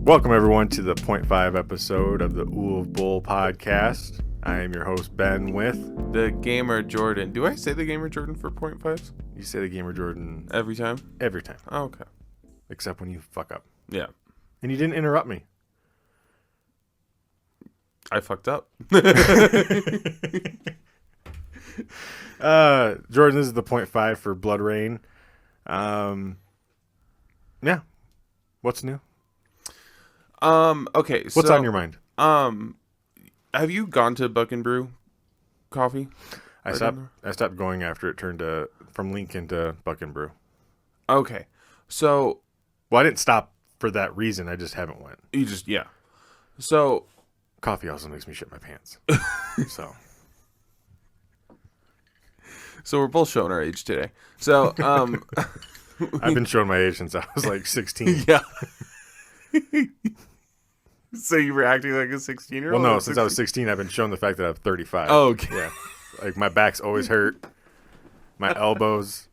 Welcome, everyone, to the Point 5 episode of the Ool of Bull podcast. I am your host, Ben, with... The Gamer Jordan. Do I say the Gamer Jordan for .5s? You say the Gamer Jordan... Every time? Every time. Oh, okay. Except when you fuck up. Yeah. And you didn't interrupt me. I fucked up. Jordan, this is the Point 5 for BloodRayne. Yeah. What's new? Okay. What's on your mind? Have you gone to Buck and Brew Coffee? I stopped going after it turned from Lincoln to Buck and Brew. Okay. So... Well, I didn't stop for that reason. I just haven't went. Yeah. So... Coffee also makes me shit my pants. So we're both showing our age today. So, I've been showing my age since I was like 16. Yeah. So you were acting like a 16-year-old? Well, no, since I was 16, I've been shown the fact that I'm 35. Oh, okay. Yeah. Like, my back's always hurt. My elbows.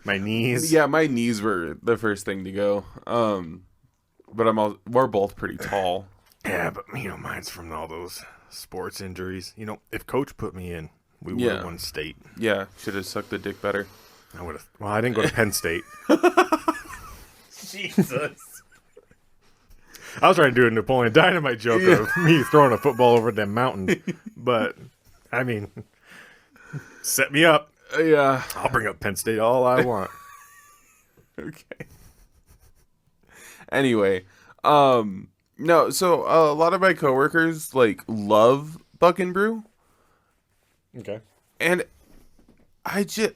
My knees. Yeah, my knees were the first thing to go. But we're both pretty tall. Yeah, but, mine's from all those sports injuries. If Coach put me in, we would have won state. Yeah, should have sucked the dick better. I would have. Well, I didn't go to Penn State. Jesus. I was trying to do a Napoleon Dynamite joke of me throwing a football over the mountain. But, set me up. Yeah. I'll bring up Penn State all I want. Okay. Anyway, no, so a lot of my coworkers, love Buck and Brew. Okay. And I just,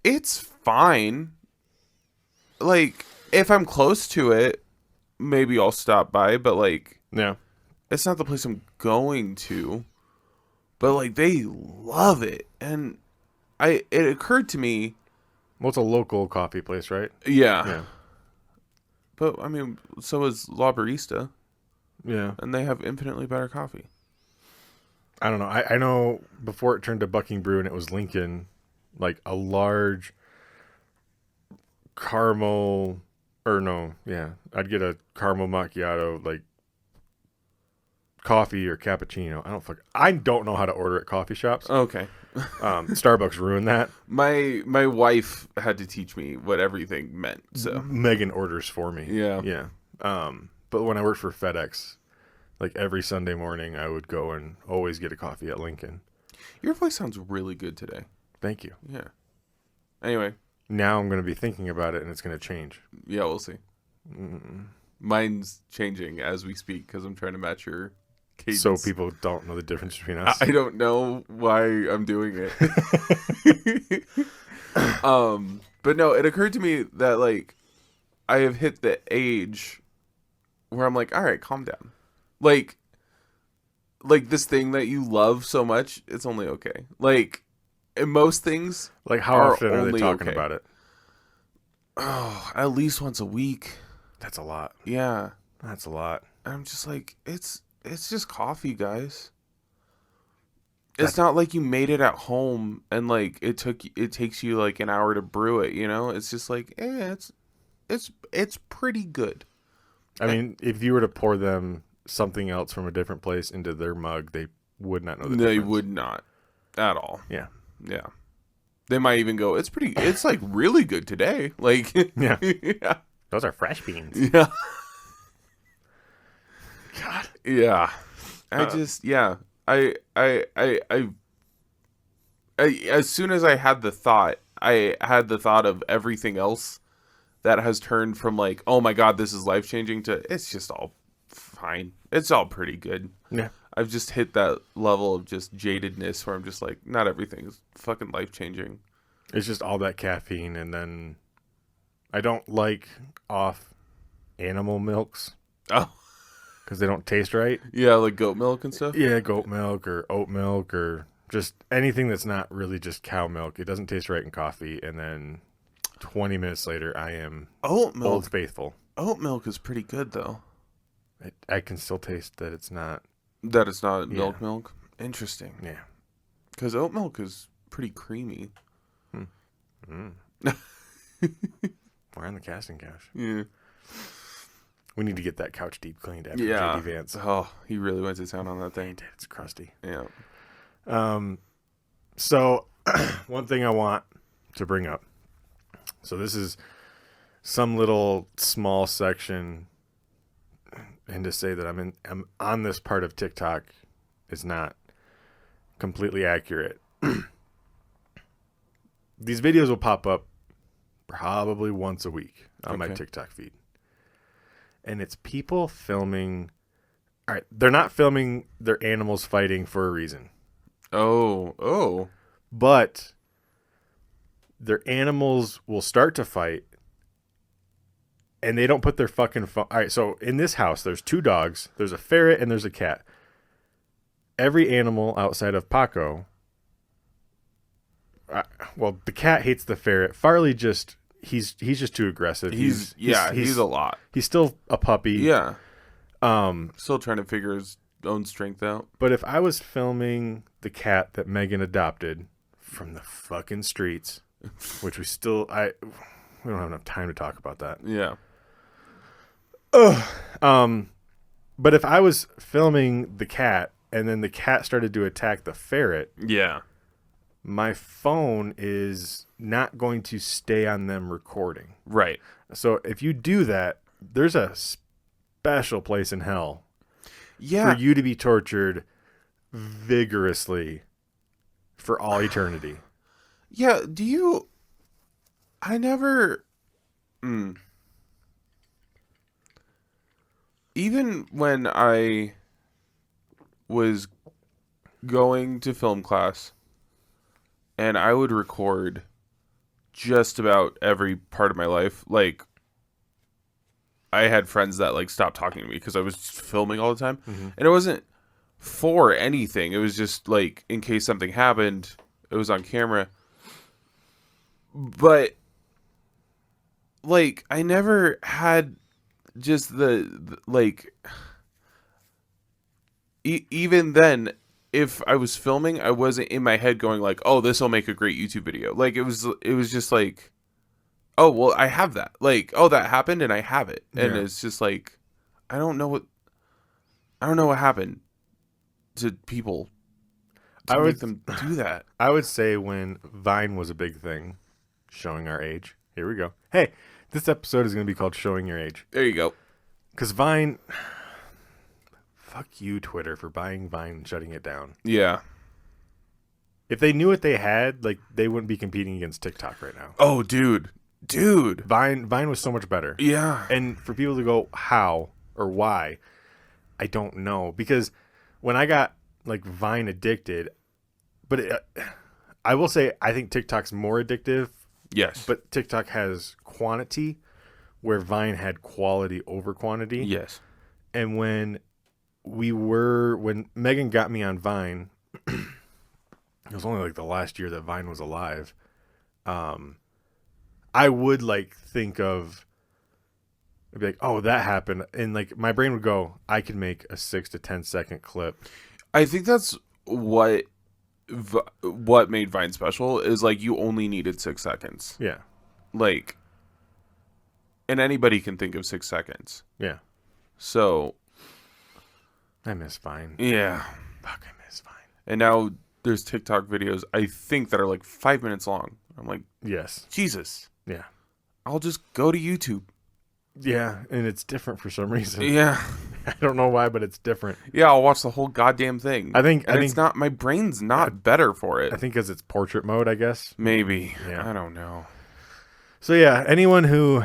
it's fine. If I'm close to it, maybe I'll stop by, but, Yeah. it's not the place I'm going to. But, they love it. And it occurred to me. Well, it's a local coffee place, right? Yeah. But, so is La Barista. Yeah. And they have infinitely better coffee. I don't know. I know before it turned to Bucking Brew and it was Lincoln, a large caramel, I'd get a caramel macchiato, coffee or cappuccino. I don't know how to order at coffee shops. Okay. Starbucks ruined that. My wife had to teach me what everything meant. So Megan orders for me. Yeah. Yeah. But when I worked for FedEx, every Sunday morning, I would go and always get a coffee at Lincoln. Your voice sounds really good today. Thank you. Yeah. Anyway. Now I'm going to be thinking about it, and it's going to change. Yeah, we'll see. Mine's changing as we speak because I'm trying to match your cadence. So people don't know the difference between us. I don't know why I'm doing it. But no, it occurred to me that, I have hit the age where I'm all right, calm down. This thing that you love so much, it's only okay. In most things, how often are they talking about it? Oh, at least once a week. That's a lot. Yeah. That's a lot. And I'm just it's just coffee, guys. It's not like you made it at home and it takes you an hour to brew it, It's just it's pretty good. If you were to pour them something else from a different place into their mug, they would not know the difference. They would not at all. Yeah. Yeah. They might even go, it's really good today. Yeah. Yeah. Those are fresh beans. Yeah. God. Yeah. I as soon as I had the thought of everything else that has turned from oh my God, this is life-changing to it's just all fine. It's all pretty good. Yeah. I've just hit that level of just jadedness where I'm just not everything's fucking life-changing. It's just all that caffeine, and then I don't like off animal milks. Oh. Because they don't taste right. Yeah, like goat milk and stuff? Yeah, goat milk or oat milk or just anything that's not really just cow milk. It doesn't taste right in coffee, and then 20 minutes later, I am oat milk. Old Faithful. Oat milk is pretty good, though. I can still taste that it's not. That it's not milk? Interesting. Yeah. Because oat milk is pretty creamy. We're on the casting couch. Yeah. We need to get that couch deep cleaned after Yeah. JD Vance. Oh, he really went to town on that thing. It's crusty. Yeah. So one thing I want to bring up. So this is some little small section, and to say that I'm on this part of TikTok is not completely accurate. These videos will pop up probably once a week on my TikTok feed. And it's people filming. All right, they're not filming their animals fighting for a reason. Oh. But their animals will start to fight, and they don't put their fucking phone. All right, so in this house, there's 2 dogs, there's a ferret, and there's a cat. Every animal outside of Paco, the cat hates the ferret. Farley he's just too aggressive. He's a lot. He's still a puppy. Yeah. Still trying to figure his own strength out. But if I was filming the cat that Megan adopted from the fucking streets, which we don't have enough time to talk about that. Yeah. But if I was filming the cat and then the cat started to attack the ferret, yeah, my phone is not going to stay on them recording. Right. So if you do that, there's a special place in hell for you to be tortured vigorously for all eternity. Yeah, I never... Even when I was going to film class and I would record just about every part of my life, like, I had friends that, like, stopped talking to me because I was filming all the time. Mm-hmm. And it wasn't for anything. It was just, like, in case something happened, it was on camera. But, like, I never had just even then, if I was filming, I wasn't in my head going like, oh, this will make a great YouTube video. Like, it was just like, oh, well, I have that. Like, oh, that happened and I have it. And it's just like, I don't know what happened to people to make them do that. I would say when Vine was a big thing, showing our age. Here we go. Hey, this episode is going to be called Showing Your Age. There you go. Because Vine... Fuck you, Twitter, for buying Vine and shutting it down. Yeah. If they knew what they had, like, they wouldn't be competing against TikTok right now. Oh, dude. Vine was so much better. Yeah. And for people to go, how or why, I don't know. Because when I got, like, Vine addicted, but I will say I think TikTok's more addictive. Yes. But TikTok has quantity where Vine had quality over quantity. Yes. And when Megan got me on Vine, it was only like the last year that Vine was alive. I would like think of, I'd be like, oh, that happened. And like my brain would go, I could make a 6 to 10 second clip. I think that's what made Vine special is like you only needed 6 seconds. Yeah. Like, and anybody can think of 6 seconds. Yeah. So. I miss Vine. Yeah. Fuck, I miss Vine. And now there's TikTok videos, I think, that are like 5 minutes long. I'm like, yes. Jesus. Yeah. I'll just go to YouTube. Yeah, and it's different for some reason. Yeah. I don't know why, but it's different. Yeah, I'll watch the whole goddamn thing. I think it's not, my brain's not better for it. I think because it's portrait mode, I guess. Maybe. Yeah. I don't know. So yeah, anyone who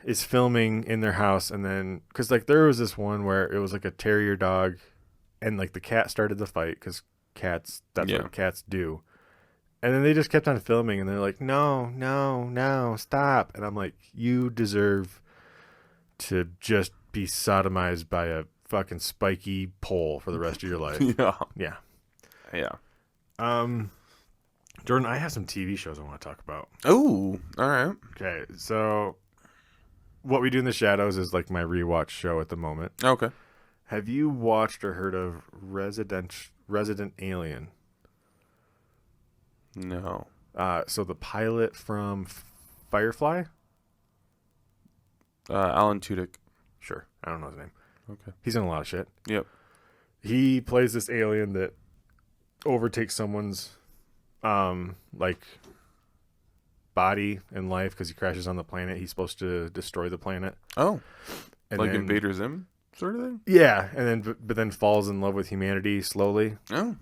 is filming in their house and then, because like there was this one where it was like a terrier dog and like the cat started the fight because that's what cats do. And then they just kept on filming and they're like, no, stop. And I'm like, you deserve to just be sodomized by a fucking spiky pole for the rest of your life. Yeah. Jordan, I have some TV shows I want to talk about. Oh, all right. Okay, so What We Do in the Shadows is like my rewatch show at the moment. Okay. Have you watched or heard of Resident Alien? No. So the pilot from Firefly? Alan Tudyk. Sure. I don't know his name. Okay. He's in a lot of shit. Yep. He plays this alien that overtakes someone's like body in life because he crashes on the planet. He's supposed to destroy the planet. Oh. And like then, Invader Zim sort of thing? Yeah, and then but then falls in love with humanity slowly. Oh.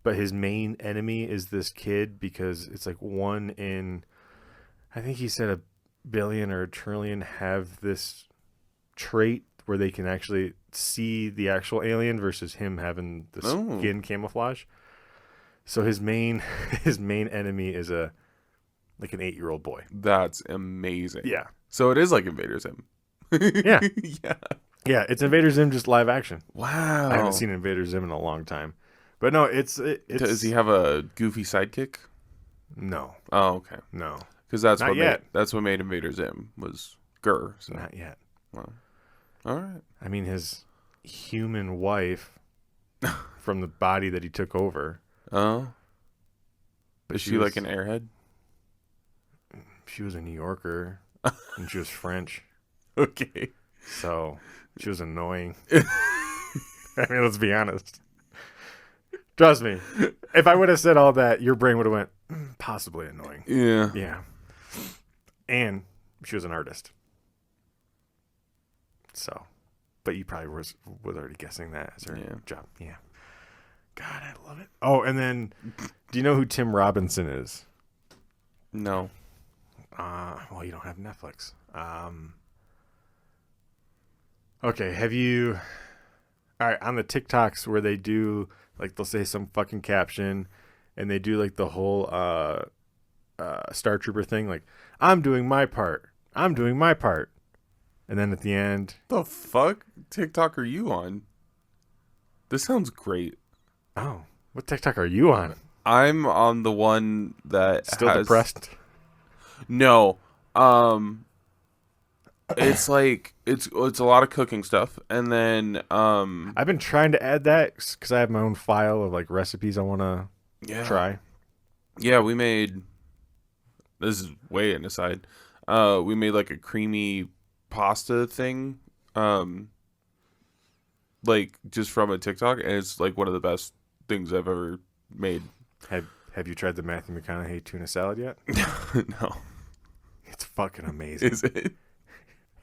But his main enemy is this kid because it's like one in, I think he said 1 billion or 1 trillion have this trait where they can actually see the actual alien versus him having the skin camouflage. So his main enemy is like an 8-year-old boy. That's amazing. Yeah. So it is like Invader Zim. Yeah. Yeah. Yeah, it's Invader Zim just live action. Wow. I haven't seen Invader Zim in a long time. But no, it's Does he have a goofy sidekick? No. Oh, okay. No. Because that's Not what yet. that's what made Invader Zim was Gurr. So. Not yet. Well, all right. I mean, his human wife from the body that he took over. Oh. Is she was, like an airhead? She was a New Yorker, and she was French. Okay. So she was annoying. I mean, let's be honest. Trust me. If I would have said all that, your brain would have went, possibly annoying. Yeah. Yeah. And she was an artist. So, but you probably was already guessing that as her job. Yeah. God, I love it. Oh, and then, do you know who Tim Robinson is? No. Well, you don't have Netflix. Okay, have you... All right, on the TikToks where they do, like, they'll say some fucking caption, and they do, like, the whole Star Trooper thing, like, I'm doing my part. I'm doing my part. And then at the end... The fuck TikTok are you on? This sounds great. Oh, what TikTok are you on? I'm on the one that Still depressed? No. It's like it's a lot of cooking stuff, and then I've been trying to add that because I have my own file of like recipes I want to try. Yeah, we made. This is way an aside. We made like a creamy pasta thing, like just from a TikTok, and it's like one of the best things I've ever made. Have you tried the Matthew McConaughey tuna salad yet? No. It's fucking amazing. Is it?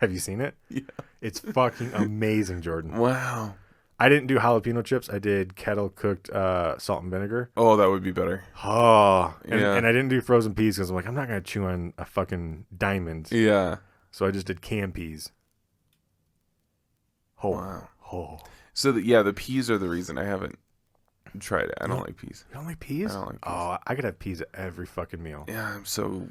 Have you seen it? Yeah. It's fucking amazing, Jordan. Wow. I didn't do jalapeno chips. I did kettle cooked salt and vinegar. Oh, that would be better. Oh. And Yeah. I didn't do frozen peas because I'm like, I'm not going to chew on a fucking diamond. Yeah. So I just did canned peas. Oh. Wow. Oh. So, the peas are the reason I haven't tried it. I don't like peas. You don't like peas? I don't like peas. Oh, I could have peas at every fucking meal. Yeah, I'm so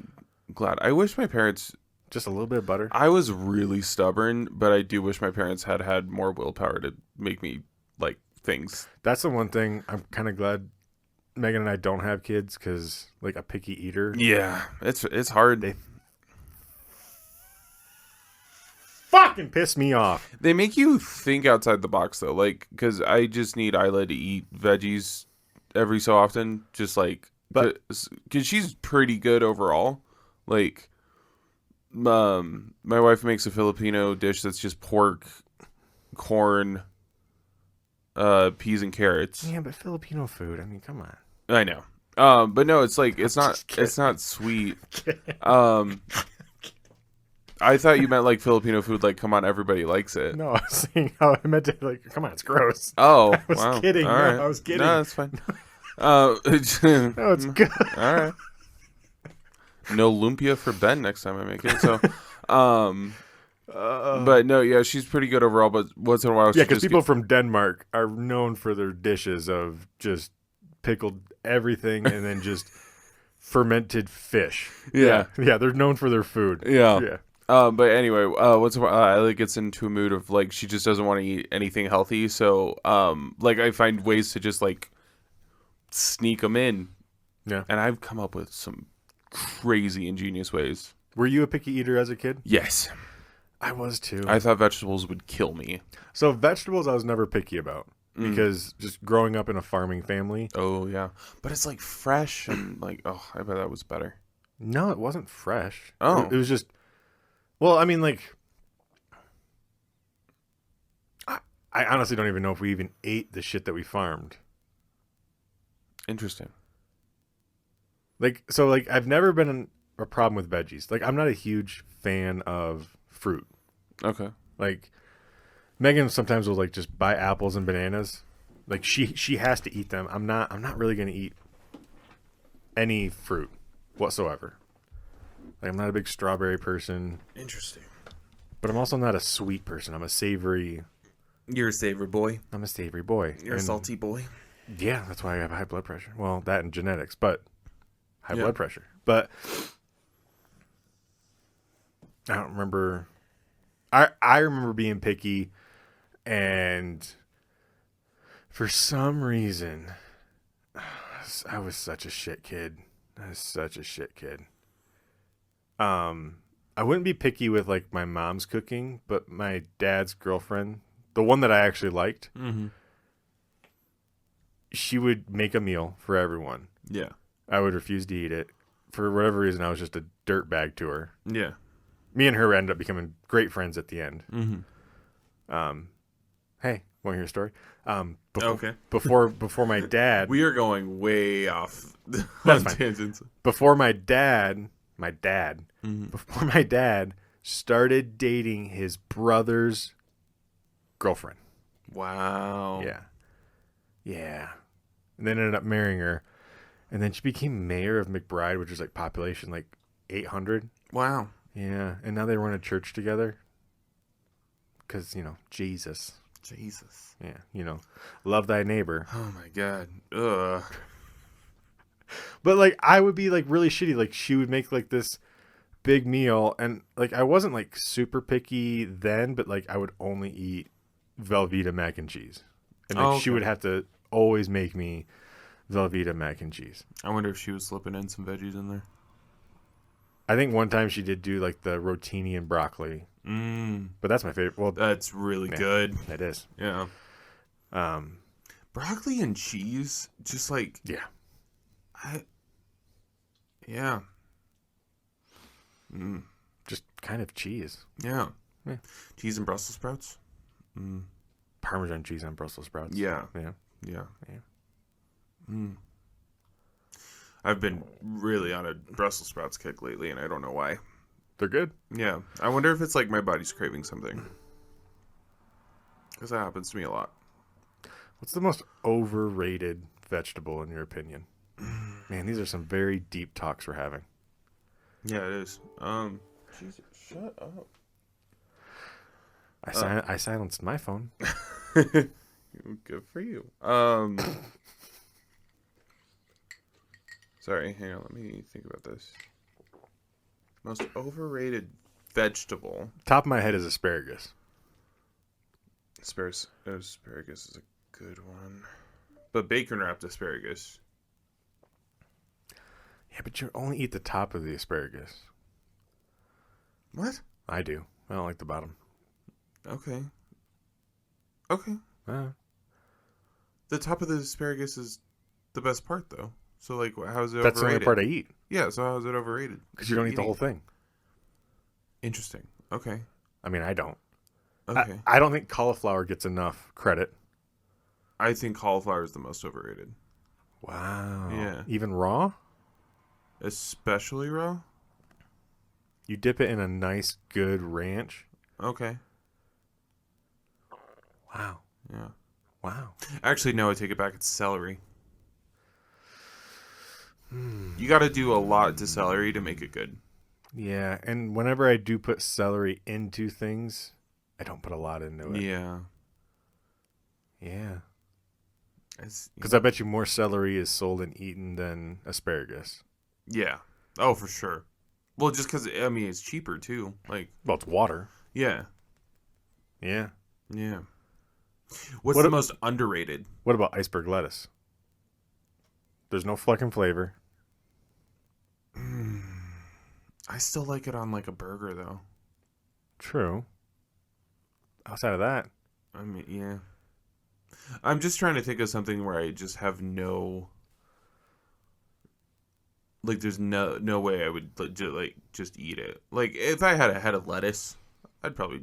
glad. I wish my parents... Just a little bit of butter. I was really stubborn, but I do wish my parents had more willpower to make me like things. That's the one thing I'm kind of glad Megan and I don't have kids because, like, a picky eater. Yeah, it's hard. They fucking piss me off. They make you think outside the box though, like because I just need Isla to eat veggies every so often, just like, but because she's pretty good overall, like. My wife makes a Filipino dish that's just pork, corn, peas and carrots. Yeah, but Filipino food. I mean, come on. I know. But no, it's like it's not sweet. I thought you meant like Filipino food. Like, come on, everybody likes it. No, I was saying how I meant to. Like, come on, it's gross. Oh, I was kidding. All No, right. I was kidding. No, that's fine. No, it's good. All right. No lumpia for Ben next time I make it. So, but no, yeah, she's pretty good overall. But once in a while, Yeah, because people from Denmark are known for their dishes of just pickled everything and then just fermented fish. Yeah, they're known for their food. Yeah. But anyway, once in a while, Ella gets into a mood of like she just doesn't want to eat anything healthy. So, like I find ways to just like sneak them in. Yeah, and I've come up with some crazy ingenious ways. Were you a picky eater as a kid? Yes. I was too. I thought vegetables would kill me. So vegetables I was never picky about because just growing up in a farming family. Oh, yeah. But it's like fresh and like, oh, I bet that was better. No, it wasn't fresh. Oh. It was just, well, I mean, like, I honestly don't even know if we even ate the shit that we farmed. Interesting. Like, so, like, I've never been a problem with veggies. Like, I'm not a huge fan of fruit. Okay. Like, Megan sometimes will, like, just buy apples and bananas. Like, she has to eat them. I'm not really going to eat any fruit whatsoever. Like, I'm not a big strawberry person. Interesting. But I'm also not a sweet person. I'm a savory. You're a savory boy. I'm a savory boy. You're a salty boy. Yeah, that's why I have high blood pressure. Well, that and genetics, but high blood pressure. But I don't remember. I remember being picky, and for some reason, I was such a shit kid. I was such a shit kid. I wouldn't be picky with like my mom's cooking, but my dad's girlfriend, the one that I actually liked, she would make a meal for everyone. Yeah. I would refuse to eat it. For whatever reason, I was just a dirtbag to her. Yeah. Me and her ended up becoming great friends at the end. Hey, want to hear a story? Okay. Before my dad, We are going way off That's on fine. tangents. before my dad, before my dad started dating his brother's girlfriend. Wow. Yeah. And then ended up marrying her. And then she became mayor of McBride, which is like population like 800. Wow. Yeah. And now they run a church together. Because, Jesus. Jesus. Yeah. Love thy neighbor. Oh my God. Ugh. But like, I would be like really shitty. Like, she would make like this big meal. And like, I wasn't like super picky then, but like, I would only eat Velveeta mac and cheese. And like, she would have to always make me Velveeta mac and cheese. I wonder if she was slipping in some veggies in there. I think one time she did do like the rotini and broccoli. But that's my favorite. Well, That's really good. It is. Yeah. Broccoli and cheese, just like yeah. Just kind of cheese. Yeah. Yeah. Cheese and Brussels sprouts. Parmesan cheese on Brussels sprouts. Yeah. Yeah. I've been really on a Brussels sprouts kick lately, and I don't know why. They're good. Yeah. I wonder if it's like my body's craving something. Because that happens to me a lot. What's the most overrated vegetable in your opinion? Man, these are some very deep talks we're having. Yeah, it is. Jesus, shut up. I silenced my phone. Good for you. Sorry, hang on. Let me think about this. Most overrated vegetable. Top of my head is asparagus. Asparagus is a good one. But bacon wrapped asparagus. Yeah, but you only eat the top of the asparagus. What? I do. I don't like the bottom. Okay. The top of the asparagus is the best part, though. So, like, how is it That's overrated? the only part I eat. Yeah, so how is it overrated? Because you don't eat the whole thing. Interesting. Okay. I mean, I don't. Okay. I don't think cauliflower gets enough credit. I think cauliflower is the most overrated. Wow. Yeah. Even raw? Especially raw? You dip it in a nice, good ranch. Okay. Wow. Yeah. Wow. Actually, no, I take it back. It's celery. You got to do a lot to celery to make it good. Yeah, and whenever I do put celery into things, I don't put a lot into it. Yeah. Yeah. Because Because I bet you more celery is sold and eaten than asparagus. Yeah. Oh, for sure. Well, just because, I mean, it's cheaper, too. Like, Well, it's water. yeah. Yeah. Yeah. What's the most underrated? What about iceberg lettuce? There's no fucking flavor. I still like it on, like, a burger, though. True. Outside of that. I mean, yeah. I'm just trying to think of something where I just have no... Like, there's no way I would, just eat it. Like, if I had a head of lettuce, I'd probably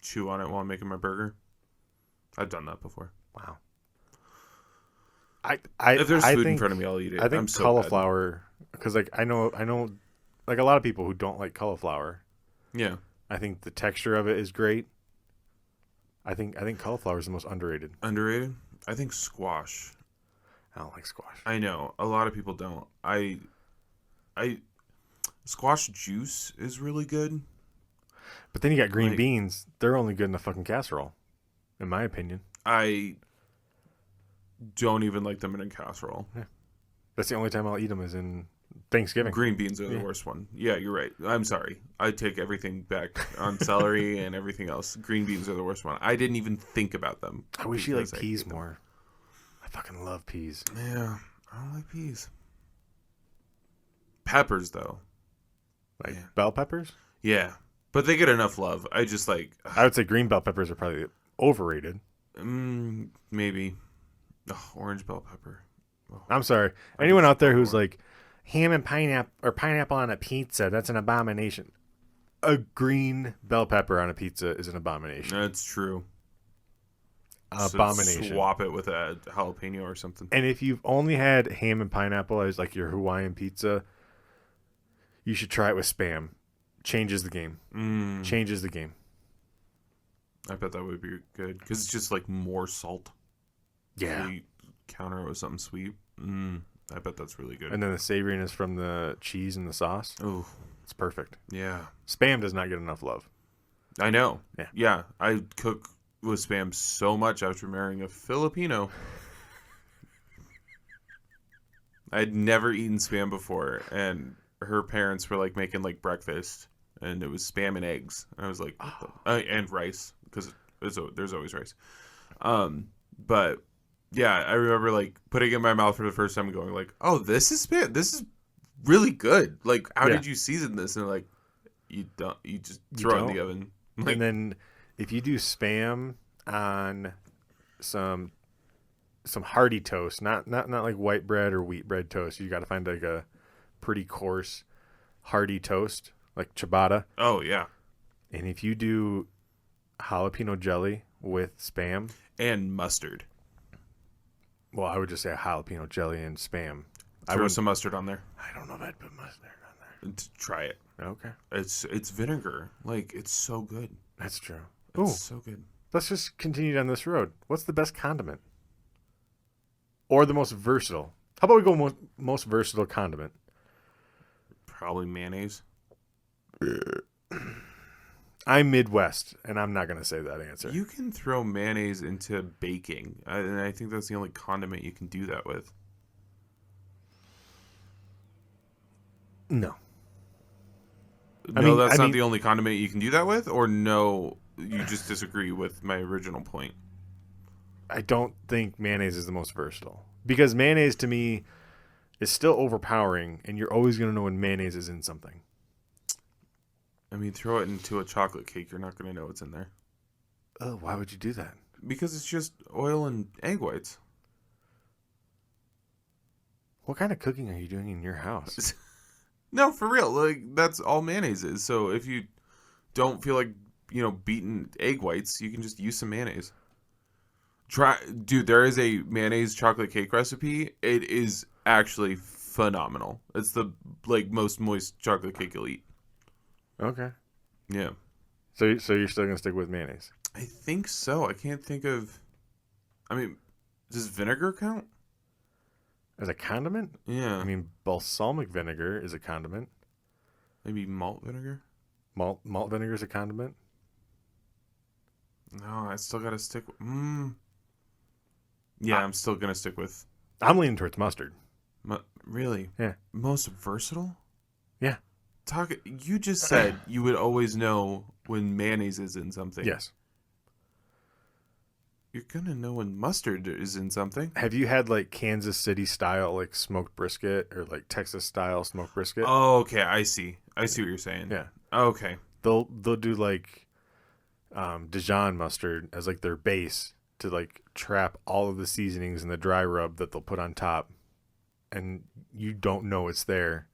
chew on it while I'm making my burger. I've done that before. Wow. If there's I food think, in front of me, I'll eat it. I think I'm so cauliflower, because like I know like a lot of people who don't like cauliflower. bad. Yeah. I think the texture of it is great. I think cauliflower is the most underrated. Underrated? I think squash. I don't like squash. I know. A lot of people don't. I squash juice is really good. But then you got green Like- beans. They're only good in a fucking casserole, in my opinion. I don't even like them in a casserole. That's the only time I'll eat them is in Thanksgiving. Green beans are the worst one. Yeah, you're right. I'm sorry. I take everything back on celery and everything else. Green beans are the worst one. I didn't even think about them. I wish you liked because I peas hate them. more. I fucking love peas. Yeah, I don't like peas. Peppers, though. Like Yeah. bell peppers? Yeah, but they get enough love. I just like, I would say green bell peppers are probably overrated. maybe. Oh, orange bell pepper. Oh. I'm sorry. Anyone out there who's like, ham and pineapple or pineapple on a pizza, that's an abomination. A green bell pepper on a pizza is an abomination. That's true. Abomination. So swap it with a jalapeno or something. And if you've only had ham and pineapple as like your Hawaiian pizza, you should try it with Spam. Changes the game. Changes the game. I bet that would be good because it's just like more salt. Yeah. So you counter it with something sweet. I bet that's really good. And then the savoriness from the cheese and the sauce. Oh, It's perfect. yeah. Spam does not get enough love. I know. Yeah. Yeah. I cook with Spam so much after marrying a Filipino. I'd never eaten Spam before, and her parents were like making like breakfast, and it was Spam and eggs. And I was like, what the? And rice, because there's always rice. But yeah, I remember like putting it in my mouth for the first time and going like, oh, this is Spam. This is really good. Like, how did you season this? And they're like, you just throw it in the oven. Like, And then if you do Spam on some hearty toast, not like white bread or wheat bread toast, you got to find like a pretty coarse hearty toast like ciabatta. oh yeah, And if you do jalapeno jelly with Spam, and mustard. well, I would just say jalapeno jelly and Spam. Throw some mustard on there. I don't know if I'd put mustard on And to try it. there. Okay, It's vinegar. Like, it's so good. that's true. It's Ooh, so good. let's just continue down this road. What's the best condiment? Or the most versatile? How about we go most versatile condiment? Probably mayonnaise. I'm Midwest, and I'm not going to say that answer. You can throw mayonnaise into baking, and I think that's the only condiment you can do that with. No. No, that's not the only condiment you can do that with, or no, you just disagree with my original point. I don't think mayonnaise is the most versatile. Because mayonnaise, to me, is still overpowering, and you're always going to know when mayonnaise is in something. I mean, throw it into a chocolate cake, you're not going to know what's in there. Oh, why would you do that? Because it's just oil and egg whites. What kind of cooking are you doing in your house? No, for real. Like, that's all mayonnaise is. So if you don't feel like, beating egg whites, you can just use some mayonnaise. Dude, there is a mayonnaise chocolate cake recipe. It is actually phenomenal. It's the most moist chocolate cake you'll eat. Okay. Yeah. So you're still going to stick with mayonnaise? I think so. I can't think of... I mean, does vinegar count? As a condiment? Yeah. I mean, balsamic vinegar is a condiment. Maybe malt vinegar? Malt vinegar is a condiment. No, I still got to stick with... Yeah, I'm still going to stick with... I'm leaning towards mustard. Really? Yeah. Most versatile? Yeah. You just said you would always know when mayonnaise is in something. Yes. You're going to know when mustard is in something. Have you had like Kansas City style like smoked brisket or like Texas style smoked brisket? Oh, okay. I see what you're saying. Yeah. Okay. They'll do like Dijon mustard as like their base to like trap all of the seasonings and the dry rub that they'll put on top, and you don't know it's there.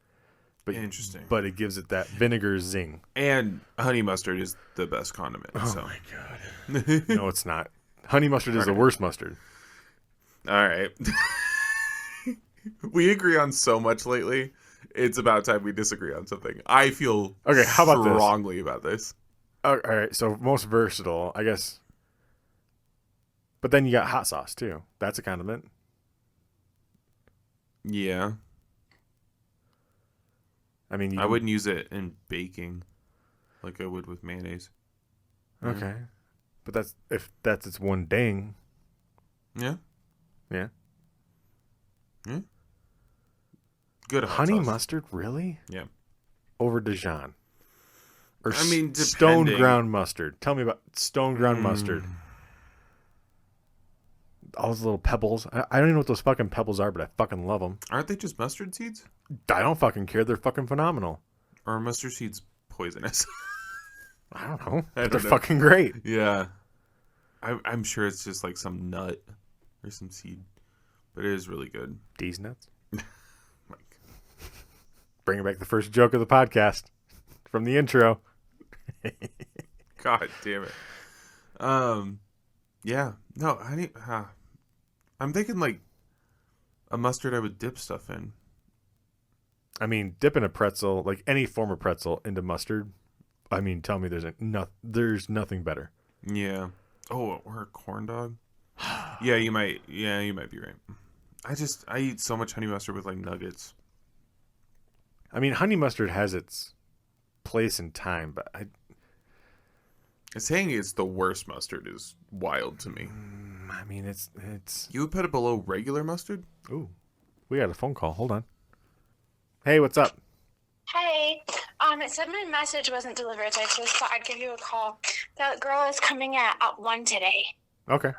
But interesting. But it gives it that vinegar zing. And honey mustard is the best condiment. Oh so. my god. No, it's not. Honey mustard is the worst mustard. All right. We agree on so much lately. It's about time we disagree on something. I feel how about this? Strongly about this. All right, so most versatile, I guess. But then you got hot sauce too. That's a condiment. Yeah. I mean, I wouldn't use it in baking like I would with mayonnaise. Okay. But if that's its one ding. Yeah. Yeah. Yeah. Good hot honey sauce. mustard, really? Yeah. Over Dijon. Or depending. stone ground mustard. Tell me about stone ground mustard. All those little pebbles. I don't even know what those fucking pebbles are, but I fucking love them. Aren't they just mustard seeds? I don't fucking care. They're fucking phenomenal. Or are mustard seeds poisonous? I don't know. They're fucking great. Yeah. I'm sure it's just like some nut or some seed. But it is really good. These nuts? Bringing back the first joke of the podcast from the intro. God damn it. Yeah. No, I'm thinking like a mustard I would dip stuff in. I mean, dipping a pretzel, like any form of pretzel, into mustard. I mean, tell me there's nothing better. Yeah. Oh, or a corn dog. Yeah, you might be right. I eat so much honey mustard with like nuggets. I mean, honey mustard has its place and time, but saying it's the worst mustard is wild to me. I mean, it's. You would put it below regular mustard? Ooh, we got a phone call. Hold on. Hey, what's up? Hey, it said my message wasn't delivered, so I just thought I'd give you a call. That girl is coming at 1 today. Okay.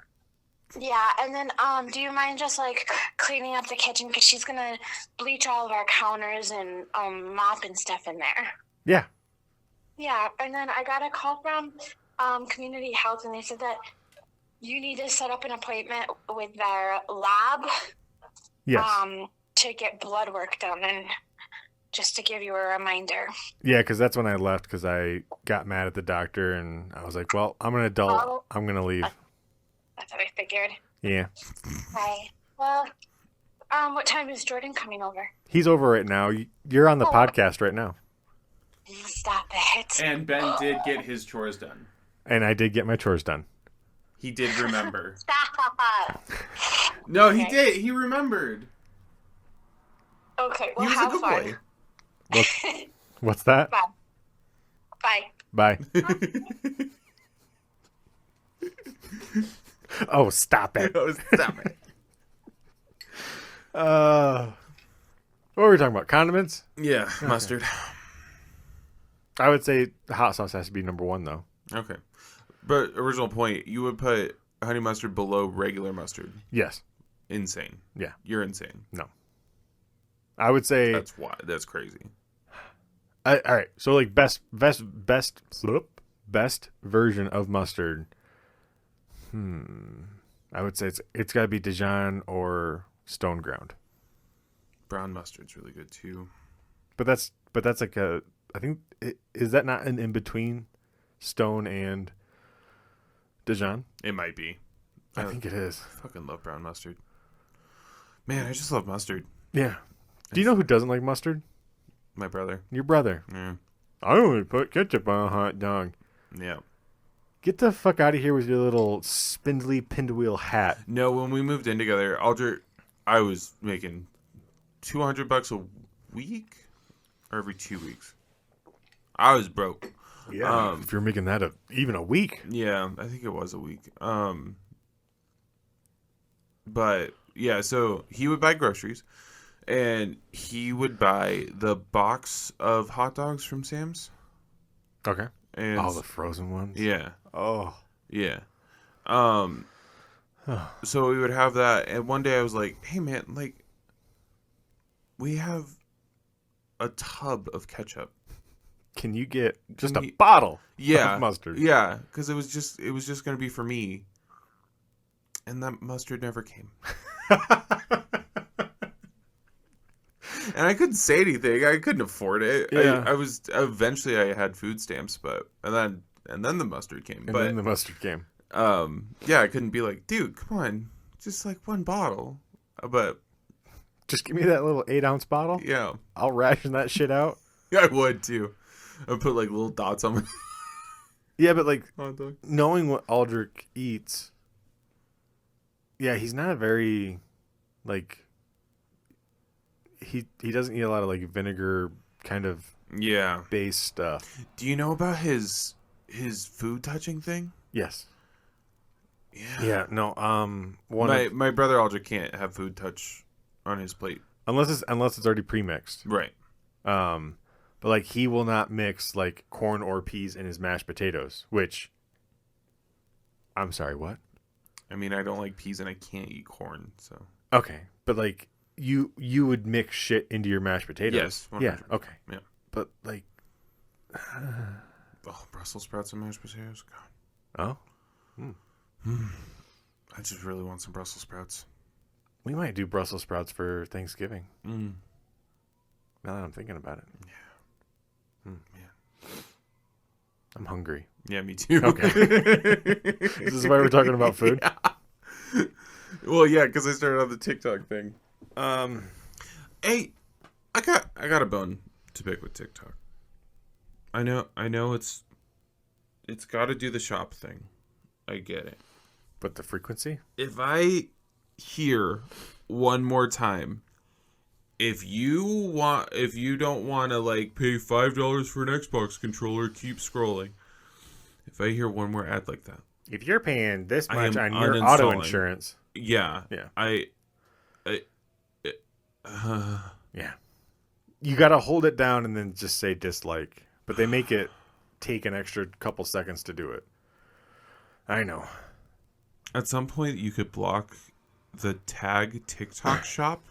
Yeah, and then do you mind just like cleaning up the kitchen, because she's gonna bleach all of our counters and mop and stuff in there. Yeah. Yeah, and then I got a call from Community Health, and they said that you need to set up an appointment with their lab. Yes. To get blood work done, and just to give you a reminder. Yeah, because that's when I left, because I got mad at the doctor, and I was like, well, I'm an adult. Oh. I'm going to leave. That's what I figured. Yeah. Hi. Well, what time is Jordan coming over? He's over right now. You're on the podcast right now. Stop it. And Ben did get his chores done. And I did get my chores done. He did remember. Stop. No, he did. He remembered. Okay, well, He was have a good fun. boy. What's that? Bye. Bye. Oh, stop it. Oh, stop it. What were we talking about? Condiments? Yeah, mustard. I would say the hot sauce has to be number one, though. Okay. But original point, you would put honey mustard below regular mustard. Yes. Insane. Yeah. You're insane. No. I would say That's crazy. all right. So like best version of mustard. I would say it's got to be Dijon or stone ground. Brown mustard's really good too. But that's like I think is that not an in between stone and Dijon? It might be. I think it is. I fucking love brown mustard. Man, I just love mustard. Yeah. Do you know who doesn't like mustard? My brother. Your brother. Yeah. I only put ketchup on a hot dog. Yeah. Get the fuck out of here with your little spindly pinwheel hat. No, when we moved in together, I was making $200 a week or every 2 weeks. I was broke. Yeah. If you're making that even a week. Yeah, I think it was a week. But yeah, so he would buy groceries, and he would buy the box of hot dogs from Sam's. Okay. And all the frozen ones. Yeah. Oh. Yeah. So we would have that, and one day I was like, "Hey man, like, we have a tub of ketchup. Can you get just a bottle of mustard?" Yeah, because it was just gonna be for me, and that mustard never came. And I couldn't say anything. I couldn't afford it. Yeah. I was eventually I had food stamps, and then the mustard came. Then the mustard came. Yeah, I couldn't be like, dude, come on, just like one bottle. But Just give me that little 8-ounce bottle. yeah, I'll ration that shit out. I would too. I put like little dots on my Yeah, but like hot dog. knowing what Aldrich eats, yeah, he's not a very like he doesn't eat a lot of like vinegar kind of Yeah. based stuff. Do you know about his food touching thing? Yes. Yeah. Yeah. No. My brother Aldrich can't have food touch on his plate unless it's already pre-mixed. Right. But like he will not mix like corn or peas in his mashed potatoes. Which, I'm sorry, what? I mean, I don't like peas and I can't eat corn, so. Okay, but like you would mix shit into your mashed potatoes. Yes. 100%. Yeah. Okay. Yeah. But like, Oh, Brussels sprouts and mashed potatoes. God. oh, I just really want some Brussels sprouts. we might do Brussels sprouts for Thanksgiving. Mm. Now that I'm thinking about it. Yeah. I'm hungry. Yeah, me too. Okay. This is why we're talking about food. Yeah. Well, yeah, because I started on the TikTok thing. Hey, I got a bone to pick with TikTok. I know it's got to do the shop thing. I get it. But the frequency? If I hear one more time, if you don't want to like pay $5 for an Xbox controller, keep scrolling. If I hear one more ad like that, If you're paying this I much am on your uninstalling. auto insurance, yeah, yeah, you got to hold it down and then just say dislike. But they make it take an extra couple seconds to do it. I know. At some point you could block the tag TikTok shop,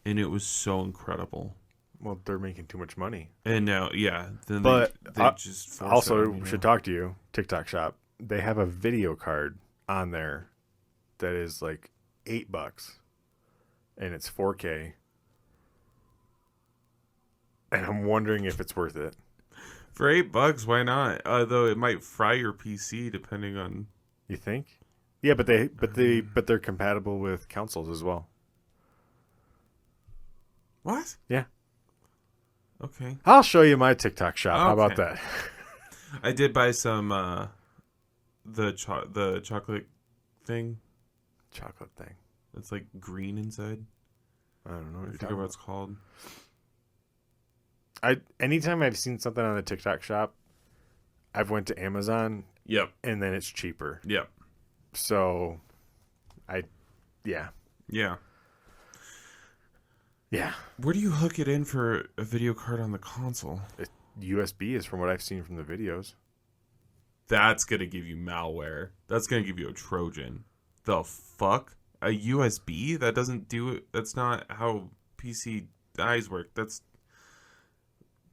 and it was so incredible. Well, they're making too much money. And now, yeah, then But they just force also it on you, should know? talk to you, TikTok shop. They have a video card on there that is like $8, and it's 4K. And I'm wondering if it's worth it. For $8, why not? Though it might fry your PC depending on. You think? Yeah, but they're compatible with consoles as well. What? Yeah. Okay. I'll show you my TikTok shop. How about Okay. that? I did buy some the chocolate thing. Chocolate thing. It's like green inside. I don't know what I you're forget talking what about. it's called. Anytime I've seen something on the TikTok shop, I've went to Amazon Yep. and then it's cheaper. Yep. So, yeah. Yeah. Yeah. Where do you hook it in for a video card on the console? USB is from what I've seen from the videos. That's gonna give you malware. That's gonna give you a Trojan. The fuck? A USB? That doesn't do it. That's not how PCIs work.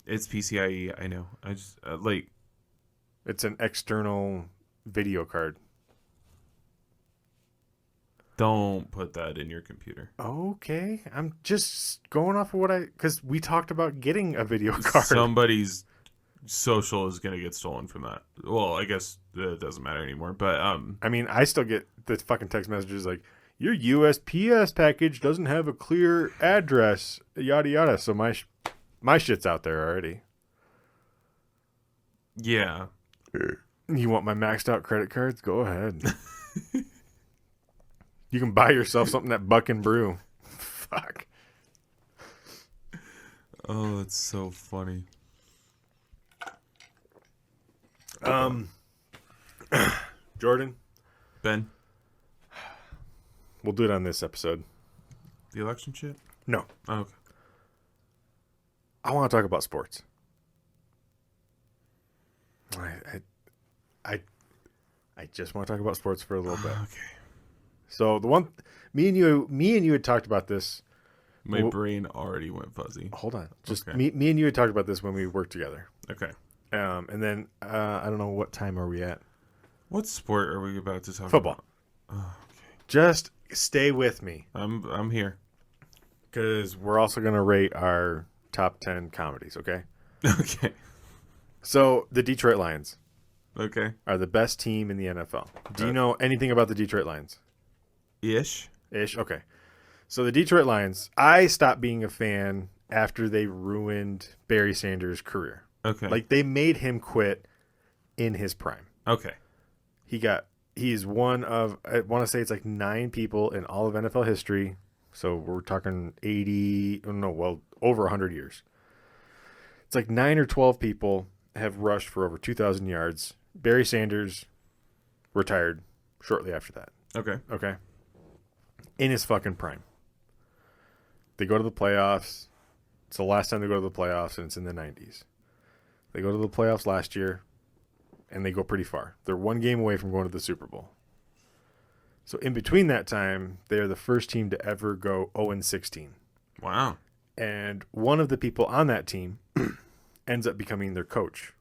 It's PCIe. I know. I just like. It's an external video card. Don't put that in your computer. Okay. I'm just going off of because we talked about getting a video card. Somebody's social is gonna get stolen from that. Well, I guess it doesn't matter anymore. But I mean, I still get the fucking text messages like, your USPS package doesn't have a clear address, yada yada. So my shit's out there already. yeah. You want my maxed out credit cards? Go ahead. You can buy yourself something at Buck and Brew. Fuck. Oh, that's so funny. Jordan, Ben, we'll do it on this episode. the election shit? No, Oh, okay. I want to talk about sports. I just want to talk about sports for a little bit. Okay. So the one, me and you had talked about this. My Well- brain already went fuzzy. Hold on, just Okay. me and you had talked about this when we worked together. Okay. And then I don't know what time are we at. What sport are we about to talk Football. about? Oh, okay. Just stay with me, I'm here. because we're also gonna rate our top 10 comedies. Okay. Okay. So the Detroit Lions, Okay. are the best team in the NFL. Do you know anything about the Detroit Lions? Ish. Okay. So the Detroit Lions, I stopped being a fan after they ruined Barry Sanders' career. Okay. Like, they made him quit in his prime. Okay. He's one of, I want to say it's like 9 people in all of NFL history. So we're talking over 100 years. It's like 9 or 12 people have rushed for over 2,000 yards. Barry Sanders retired shortly after that. Okay. In his fucking prime. They go to the playoffs. It's the last time they go to the playoffs, and it's in the 90s. They go to the playoffs last year, and they go pretty far. They're 1 game away from going to the Super Bowl. So in between that time, they're the first team to ever go 0-16. Wow. And one of the people on that team ends up becoming their coach.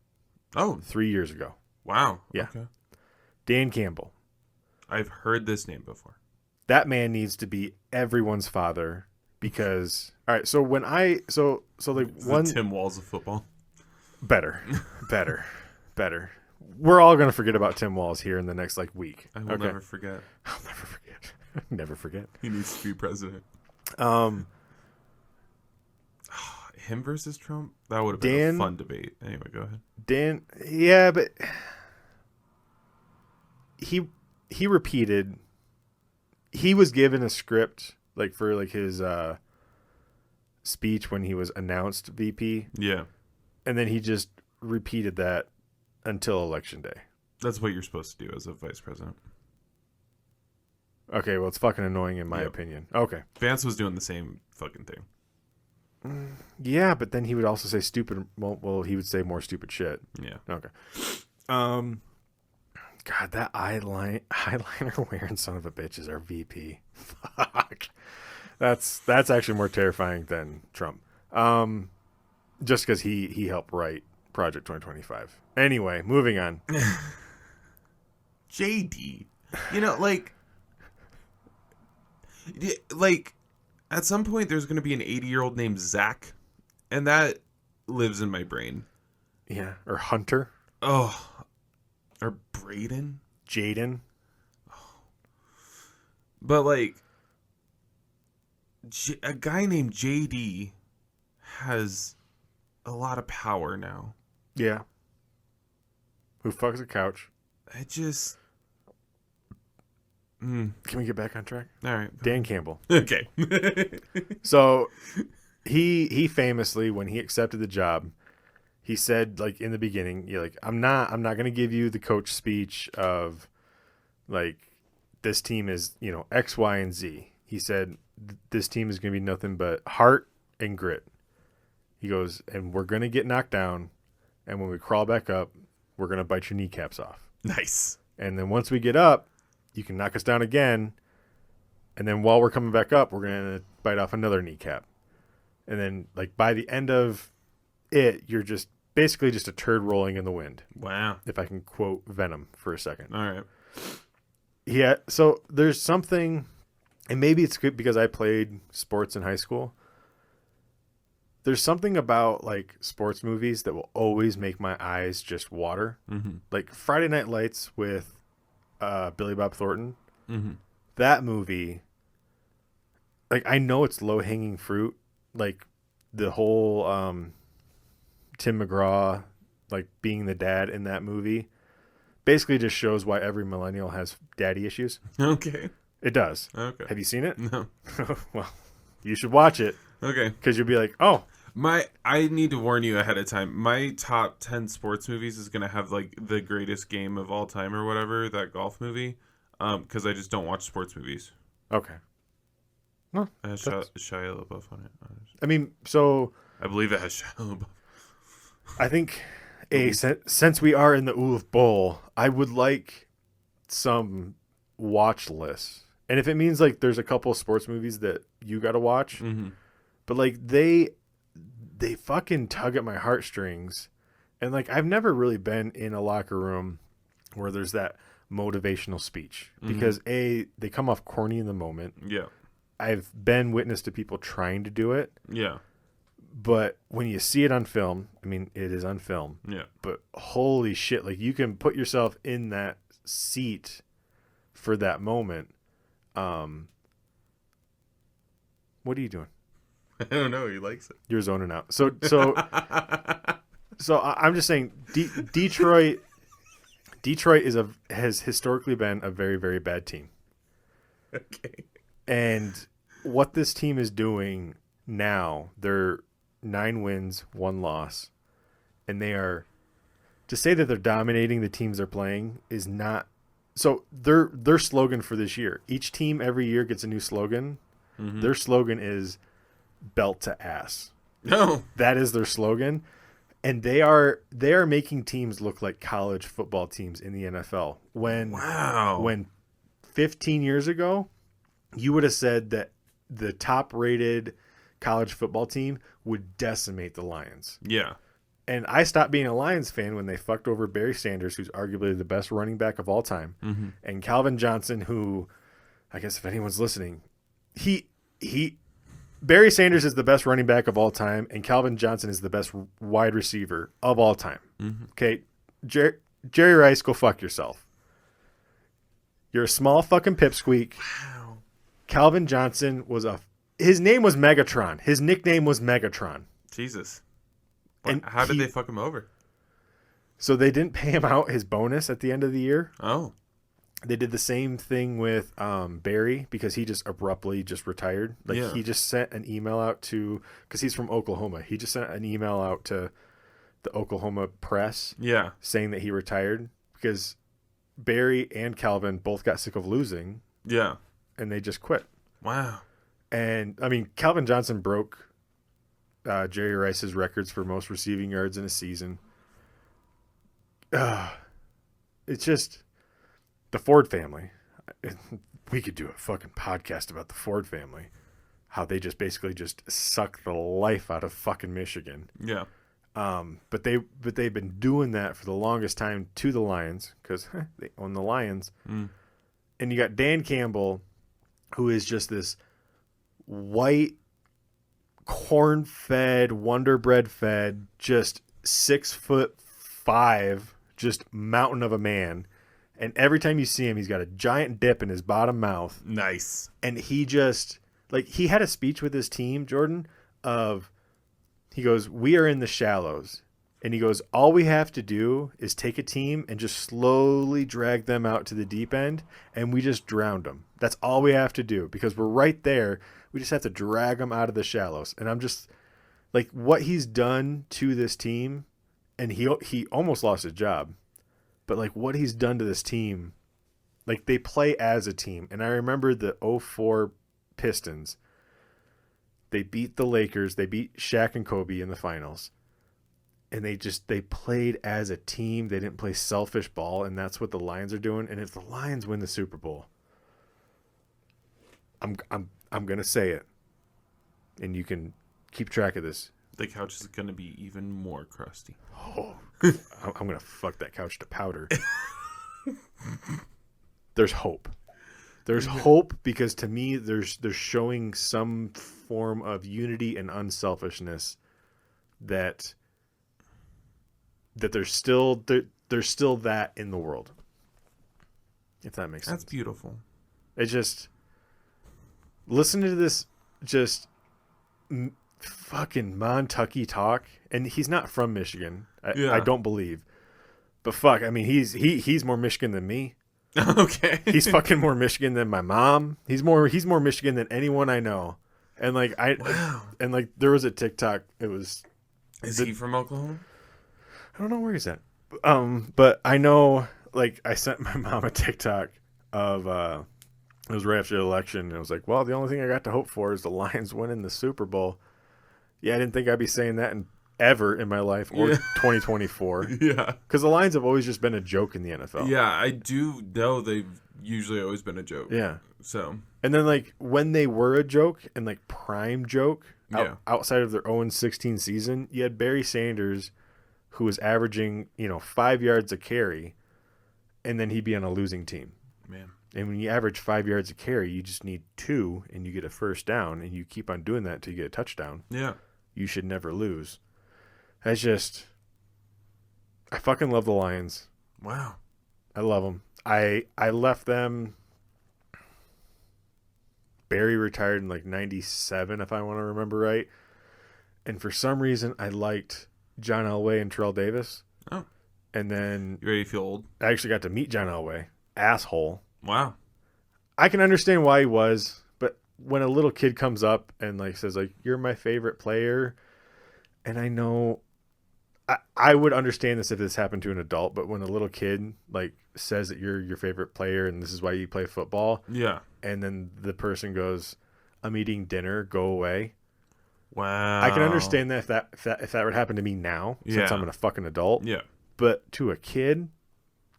Oh. 3 years ago. Wow. Yeah. Okay. Dan Campbell. I've heard this name before. That man needs to be everyone's father because all right, so when so like The Tim Walz of football. better. We're all gonna forget about Tim Walz here in the next like week. I will never forget. I'll never forget. Never forget. He needs to be president. Him versus Trump? That would have been a fun debate. Anyway, go ahead. Dan, yeah, but he repeated. He was given a script like for like his speech when he was announced VP. Yeah. And then he just repeated that until Election Day. That's what you're supposed to do as a vice president. Okay, well, it's fucking annoying in my opinion. Okay. Vance was doing the same fucking thing. Yeah, but then he would also say stupid. Well, he would say more stupid shit. Yeah. Okay. God, that eyeliner wearing son of a bitch is our VP. Fuck. That's actually more terrifying than Trump. Just because he helped write Project 2025. Anyway, moving on. JD. You know, at some point there's going to be an 80-year-old named Zach, and that lives in my brain. Yeah, or Hunter. Oh, or Braden. Jaden. Oh. But like, a guy named JD has a lot of power now. Yeah. Who fucks a couch? It just... Can we get back on track? All right. Dan Campbell. Okay. So he famously, when he accepted the job, he said, like, in the beginning, you're like, I'm not going to give you the coach speech of like, this team is, X, Y, and Z. He said, this team is going to be nothing but heart and grit. He goes, and we're going to get knocked down. And when we crawl back up, we're going to bite your kneecaps off. Nice. And then once we get up, you can knock us down again. And then while we're coming back up, we're going to bite off another kneecap. And then, like, by the end of it, you're just basically just a turd rolling in the wind. Wow. If I can quote Venom for a second. All right. Yeah. So there's something, and maybe it's good because I played sports in high school. There's something about, like, sports movies that will always make my eyes just water. Mm-hmm. Like Friday Night Lights with Billy Bob Thornton. Mm-hmm. That movie, like, I know it's low-hanging fruit. Like, the whole Tim McGraw, like, being the dad in that movie basically just shows why every millennial has daddy issues. Okay. It does. Okay. Have you seen it? No. Well, you should watch it. Okay. Because you'll be like, oh. I need to warn you ahead of time. My top 10 sports movies is going to have, like, the greatest game of all time or whatever, that golf movie, because I just don't watch sports movies. Okay. No. It has Shia LaBeouf on it. I mean, so. I believe it has Shia LaBeouf. I think, since we are in the Ulf Bowl, I would like some watch lists. And if it means, like, there's a couple of sports movies that you got to watch, but, like, they fucking tug at my heartstrings. And, like, I've never really been in a locker room where there's that motivational speech because they come off corny in the moment. Yeah. I've been witness to people trying to do it. Yeah. But when you see it on film, I mean, it is on film. Yeah. But holy shit, like you can put yourself in that seat for that moment. What are you doing? I don't know. He likes it. You're zoning out. So I'm just saying, Detroit has historically been a very, very bad team. Okay. And what this team is doing now, they're 9 wins, 1 loss, and they are, to say that they're dominating the teams they're playing is not. So their slogan for this year, each team every year gets a new slogan. Mm-hmm. Their slogan is belt to ass. No, that is their slogan, and they are making teams look like college football teams in the NFL. When 15 years ago, you would have said that the top-rated college football team would decimate the Lions. Yeah. And I stopped being a Lions fan when they fucked over Barry Sanders, who's arguably the best running back of all time, and Calvin Johnson, who, I guess if anyone's listening, Barry Sanders is the best running back of all time, and Calvin Johnson is the best wide receiver of all time. Okay, Jerry Rice, go fuck yourself. You're a small fucking pipsqueak. Wow. Calvin Johnson his name was Megatron. His nickname was Megatron. Jesus. And how did they fuck him over? So they didn't pay him out his bonus at the end of the year. Oh. They did the same thing with Barry because he just abruptly just retired. He just sent an email out to, because he's from Oklahoma. He just sent an email out to the Oklahoma press saying that he retired because Barry and Calvin both got sick of losing. Yeah. And they just quit. Wow. And, I mean, Calvin Johnson broke Jerry Rice's records for most receiving yards in a season. It's just the Ford family. We could do a fucking podcast about the Ford family. How they just basically just suck the life out of fucking Michigan. Yeah. But they've been doing that for the longest time to the Lions because they own the Lions. And you got Dan Campbell, who is just this white, corn-fed, Wonder Bread-fed, just 6'5", just mountain of a man. And every time you see him, he's got a giant dip in his bottom mouth. Nice. And he just, he had a speech with his team, Jordan, he goes, "We are in the shallows." And he goes, "All we have to do is take a team and just slowly drag them out to the deep end, and we just drowned them. That's all we have to do because we're right there. We just have to drag them out of the shallows." And I'm just, what he's done to this team, and he almost lost his job. But, what he's done to this team, they play as a team. And I remember the 2004 Pistons. They beat the Lakers. They beat Shaq and Kobe in the finals. And they played as a team. They didn't play selfish ball, and that's what the Lions are doing. And if the Lions win the Super Bowl, I'm going to say it. And you can keep track of this. The couch is going to be even more crusty. Oh, I'm going to fuck that couch to powder. There's hope. There's hope because to me, they're showing some form of unity and unselfishness that there's still that in the world. If that makes sense. That's beautiful. It just listen to this just fucking Montucky talk, and he's not from Michigan. I don't believe, but fuck, I mean he's more Michigan than me. Okay, he's fucking more Michigan than my mom. He's more Michigan than anyone I know. And there was a TikTok. Is he from Oklahoma? I don't know where he's at. But I know, I sent my mom a TikTok of it was right after the election, and it was like, well, the only thing I got to hope for is the Lions winning the Super Bowl. Yeah, I didn't think I'd be saying that ever in my life or 2024. Yeah. Because the Lions have always just been a joke in the NFL. Yeah, I do know they've usually always been a joke. Yeah. So. And then, when they were a joke and, prime joke outside of their 0-16 season, you had Barry Sanders, who was averaging, 5 yards a carry, and then he'd be on a losing team. Man. And when you average 5 yards a carry, you just need 2, and you get a first down, and you keep on doing that until you get a touchdown. Yeah. you should never lose. That's just, I fucking love the Lions. Wow. I love them. I left them. Barry retired in like 97, if I want to remember right. And for some reason, I liked John Elway and Terrell Davis. Oh. And then You ready to feel old? I actually got to meet John Elway. Asshole. Wow. I can understand why he was, but when a little kid comes up and like says like, you're my favorite player, and I know I would understand this if this happened to an adult, but when a little kid like says that you're your favorite player and this is why you play football, Yeah. and then the person goes, I'm eating dinner, go away. Wow. I can understand that if that would happen to me now, since I'm a fucking adult. Yeah. But to a kid,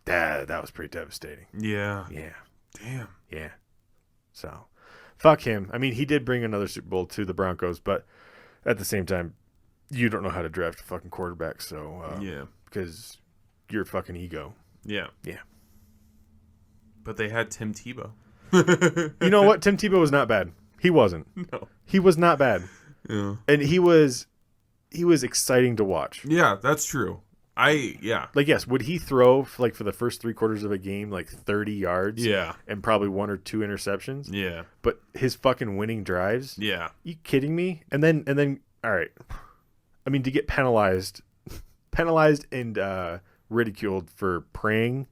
that was pretty devastating. Yeah. Yeah. Damn. Yeah. So, fuck him. I mean, he did bring another Super Bowl to the Broncos, but at the same time, you don't know how to draft a fucking quarterback, so yeah. because you're fucking ego. Yeah. Yeah. But they had Tim Tebow. You know what? Tim Tebow was not bad. He wasn't. No. He was not bad. Yeah. And he was exciting to watch. Yeah, that's true. Like, yes, would he throw for the first 3 quarters of a game like 30 yards? Yeah. And probably 1 or 2 interceptions? Yeah. But his fucking winning drives? Yeah. You kidding me? And then all right. I mean, to get penalized and ridiculed for praying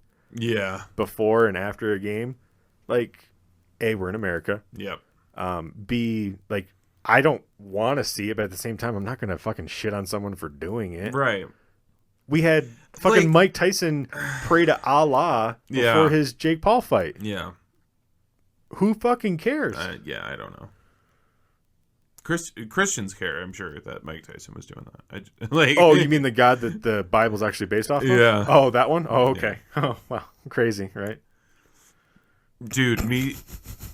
before and after a game, like, A, we're in America. Yep. B, like, I don't want to see it, but at the same time, I'm not going to fucking shit on someone for doing it. Right. We had fucking Mike Tyson pray to Allah before his Jake Paul fight. Yeah. Who fucking cares? Yeah, I don't know. Christians care, I'm sure, that Mike Tyson was doing that. Oh, you mean the God that the Bible's actually based off of? Yeah. Oh, that one? Oh, okay. Yeah. Oh, wow. Crazy, right? Dude,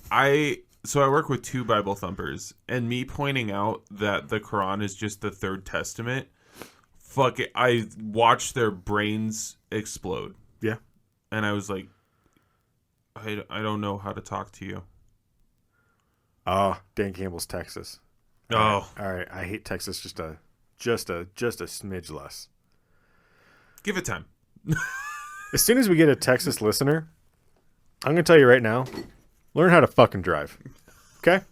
I work with 2 Bible thumpers, and me pointing out that the Quran is just the third testament, fuck it, I watched their brains explode. Yeah. And I was like, I don't know how to talk to you. Oh, Dan Campbell's Texas. Oh. All right. I hate Texas just a smidge less. Give it time. As soon as we get a Texas listener, I'm going to tell you right now, learn how to fucking drive. Okay?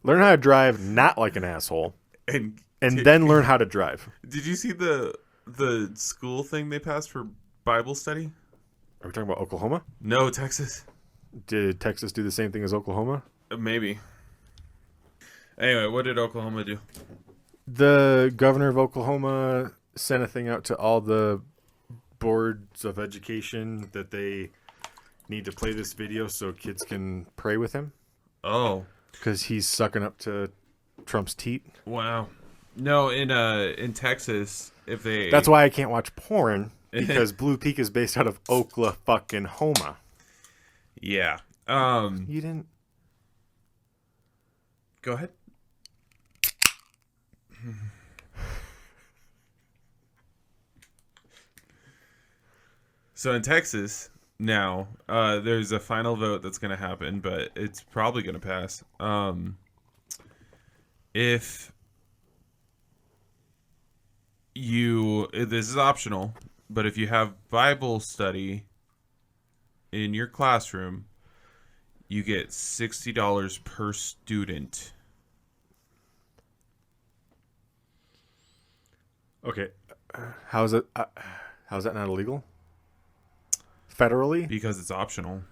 Learn how to drive not like an asshole. And then learn how to drive. Did you see the school thing they passed for Bible study? Are we talking about Oklahoma? No, Texas. Did Texas do the same thing as Oklahoma? Maybe. Anyway, what did Oklahoma do? The governor of Oklahoma sent a thing out to all the boards of education that they need to play this video so kids can pray with him. Oh. Because he's sucking up to Trump's teat. Wow. No, in Texas, if they... That's why I can't watch porn, because Blue Peak is based out of Oklahoma. Yeah. You didn't... Go ahead. So in Texas now, there's a final vote that's going to happen, but it's probably going to pass. This is optional, but if you have Bible study in your classroom, you get $60 per student. Okay. How's that not illegal? Federally? Because it's optional.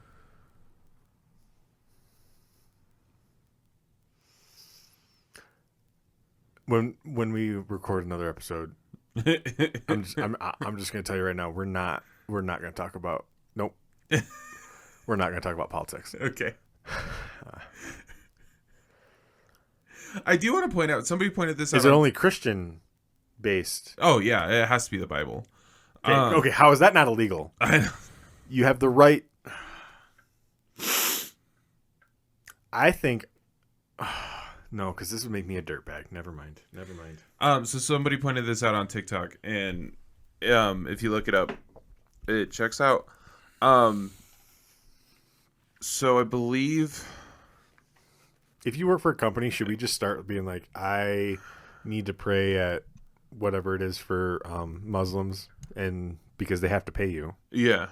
When we record another episode, I'm just going to tell you right now, we're not going to talk about we're not going to talk about politics. Okay. I do want to point out, somebody pointed this out. Is it only Christian based? Oh yeah, it has to be the Bible. Okay, how is that not illegal? You have the right. I think. No, because this would make me a dirtbag. Never mind. So somebody pointed this out on TikTok, and if you look it up, it checks out. So I believe, if you work for a company, should we just start being like, I need to pray at whatever it is for Muslims, and because they have to pay you. Yeah.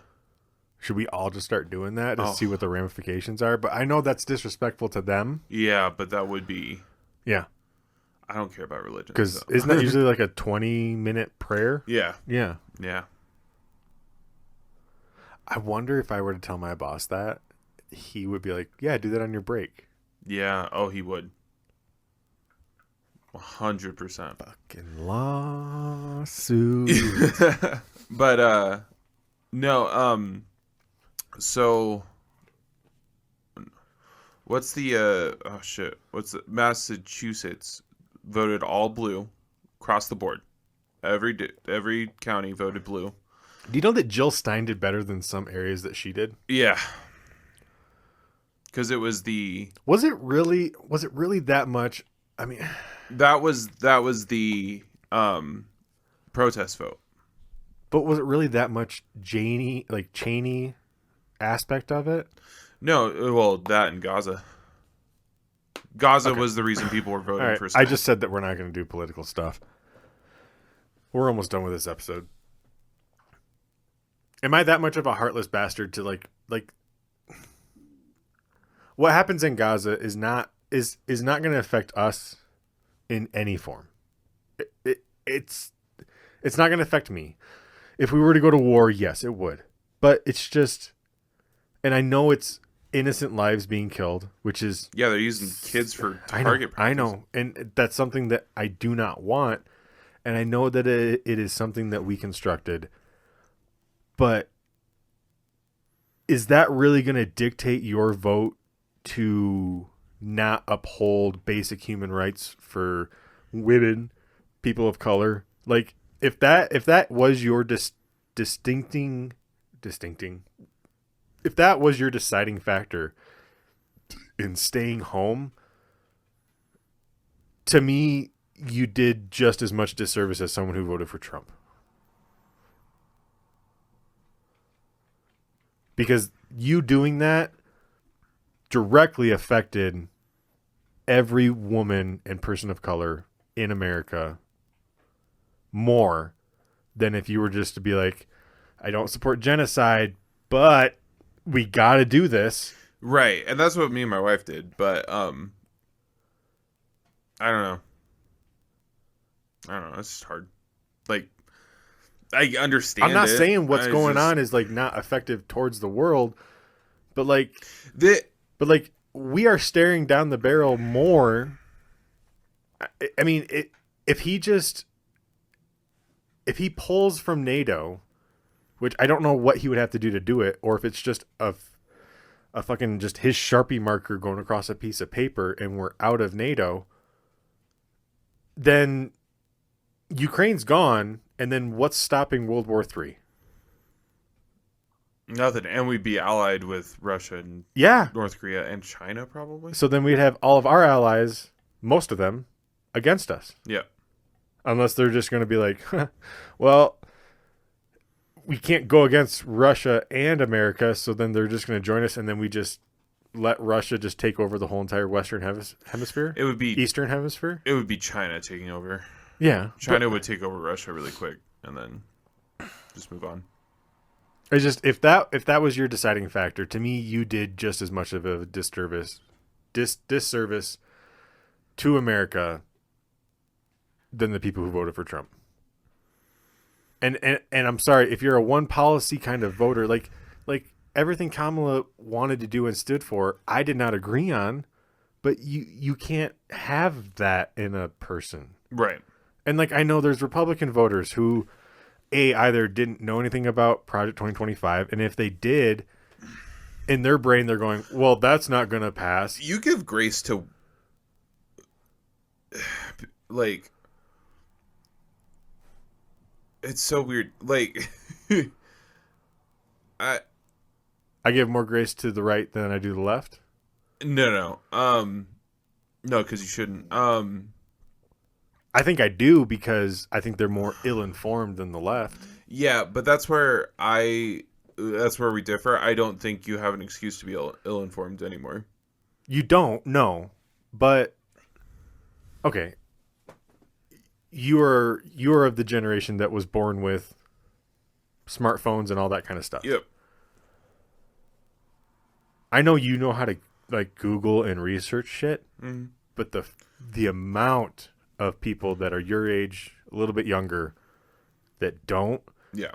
Should we all just start doing that to see what the ramifications are? But I know that's disrespectful to them. Yeah, but that would be... Yeah. I don't care about religion. Because isn't that usually like a 20-minute prayer? Yeah. Yeah. Yeah. I wonder if I were to tell my boss that, he would be like, yeah, do that on your break. Yeah. Oh, he would. 100%. Fucking lawsuit. But, no, so what's the, what's the, Massachusetts voted all blue across the board. Every county voted blue. Do you know that Jill Stein did better than some areas that she did? Yeah. Because it was the... Was it really that much? I mean... That was the protest vote. But was it really that much Cheney aspect of it? No, well, that in Gaza. Gaza was the reason people were voting for stuff. I just said that we're not going to do political stuff. We're almost done with this episode. Am I that much of a heartless bastard to like what happens in Gaza is not going to affect us in any form. It's not going to affect me. If we were to go to war, yes, it would. But it's just, and I know it's innocent lives being killed, which is... Yeah, they're using kids for target practice. I know. And that's something that I do not want. And I know that it is something that we constructed. But is that really going to dictate your vote to not uphold basic human rights for women, people of color? Like, if that was your distincting, if that was your deciding factor in staying home, to me, you did just as much disservice as someone who voted for Trump. Because you doing that directly affected every woman and person of color in America more than if you were just to be like, I don't support genocide, but we got to do this. Right. And that's what me and my wife did. But, I don't know. It's just hard. Like, I understand. I'm not saying what's going on is like not effective towards the world, but like, we are staring down the barrel more. I mean, if he pulls from NATO, which I don't know what he would have to do to do it, or if it's just a fucking just his Sharpie marker going across a piece of paper and we're out of NATO, then Ukraine's gone. And then what's stopping World War III? Nothing. And we'd be allied with Russia and North Korea and China, probably. So then we'd have all of our allies, most of them, against us. Yeah. Unless they're just going to be like, well, we can't go against Russia and America, so then they're just going to join us, and then we just let Russia just take over the whole entire Western Hemisphere? It would be... Eastern Hemisphere? It would be China taking over. Yeah. China would take over Russia really quick and then just move on. It's just if that was your deciding factor, to me you did just as much of a disservice to America than the people who voted for Trump. And I'm sorry, if you're a one policy kind of voter, like everything Kamala wanted to do and stood for, I did not agree on, but you can't have that in a person. Right. And like I know there's Republican voters who either didn't know anything about Project 2025, and if they did, in their brain they're going, well, that's not going to pass. You give grace to like it's so weird. Like I give more grace to the right than I do the left. No, because you shouldn't. I think I do because I think they're more ill-informed than the left. Yeah, but that's where we differ. I don't think you have an excuse to be ill-informed anymore. You don't, no. But, okay. you're of the generation that was born with smartphones and all that kind of stuff. Yep. I know you know how to like Google and research shit, Mm-hmm. but the amount of people that are your age, a little bit younger, that don't, Yeah.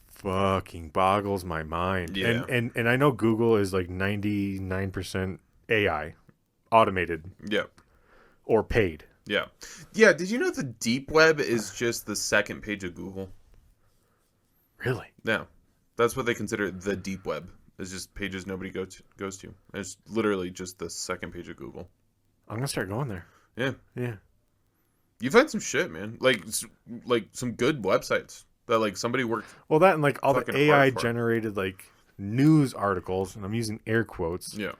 fucking boggles my mind. Yeah. And I know Google is like 99% AI, automated Yep. or paid. Yeah. Yeah. Did you know the deep web is just the second page of Google? Really? Yeah. That's what they consider the deep web. It's just pages nobody goes to. It's literally just the second page of Google. I'm gonna start going there. Yeah. Yeah. You find some shit, man. Like some good websites that like somebody worked. Well, that and like all Fucking the AI hard for. generated like news articles, and I'm using air quotes, Yeah.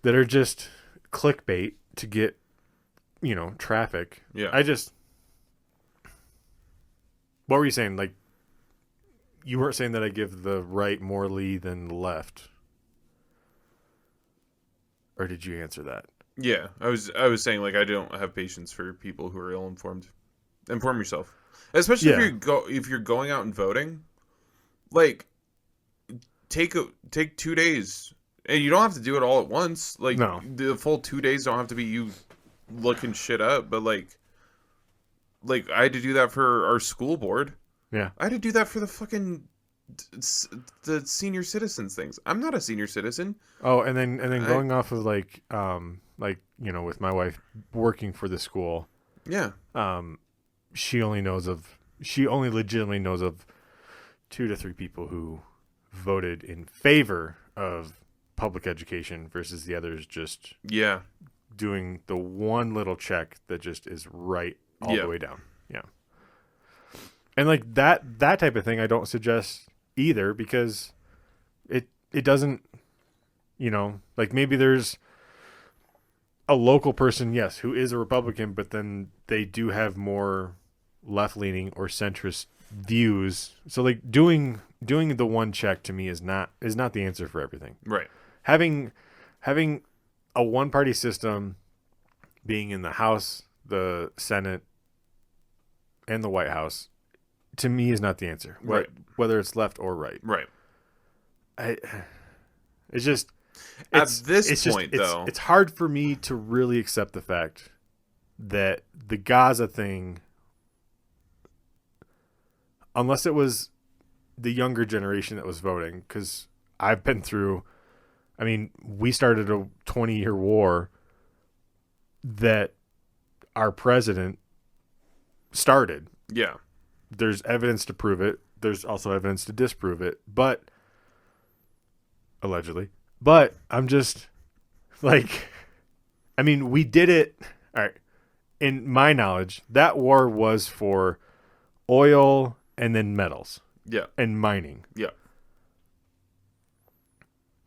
that are just clickbait to get, traffic. Yeah. What were you saying? Like, you weren't saying that I give the right more lead than the left, or did you answer that? Yeah. I was saying like I don't have patience for people who are ill-informed. Inform yourself, especially if you're going out and voting. Like, take 2 days, and you don't have to do it all at once. Like, No. The full 2 days don't have to be you looking shit up. But like I had to do that for our school board. Yeah. I had to do that for the fucking the senior citizens things. I'm not a senior citizen. Oh, and then going off of like with my wife working for the school, Yeah. she only legitimately knows of 2 to 3 people who voted in favor of public education versus the others just Yeah. doing the one little check that just is right all the way down. Yeah. And like that type of thing I don't suggest either, because it doesn't, like maybe there's a local person, yes, who is a Republican, but then they do have more left-leaning or centrist views. So like doing the one check to me is not the answer for everything. Right. Having a one-party system, being in the House, the Senate, and the White House, to me is not the answer. Right. Whether it's left or right. Right. It's just At this point, though, it's hard for me to really accept the fact that the Gaza thing, unless it was the younger generation that was voting, because I've been through, we started a 20-year war that our president started. Yeah. There's evidence to prove it. There's also evidence to disprove it, but allegedly. But I'm just like, we did it. All right. In my knowledge, that war was for oil and then metals. Yeah. And mining. Yeah.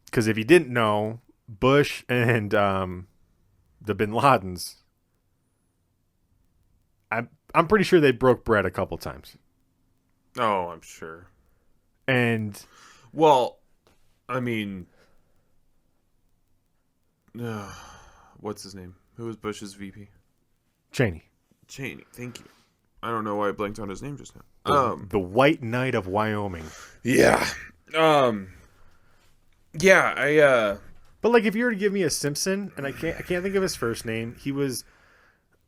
Because if you didn't know, Bush and the Bin Ladens, I'm pretty sure they broke bread a couple times. Oh, I'm sure. And well, what's his name? Who was Bush's VP? Cheney. Thank you. I don't know why I blanked on his name just now. The White Knight of Wyoming. Yeah. Yeah, But like, if you were to give me a Simpson, and I can't think of his first name, he was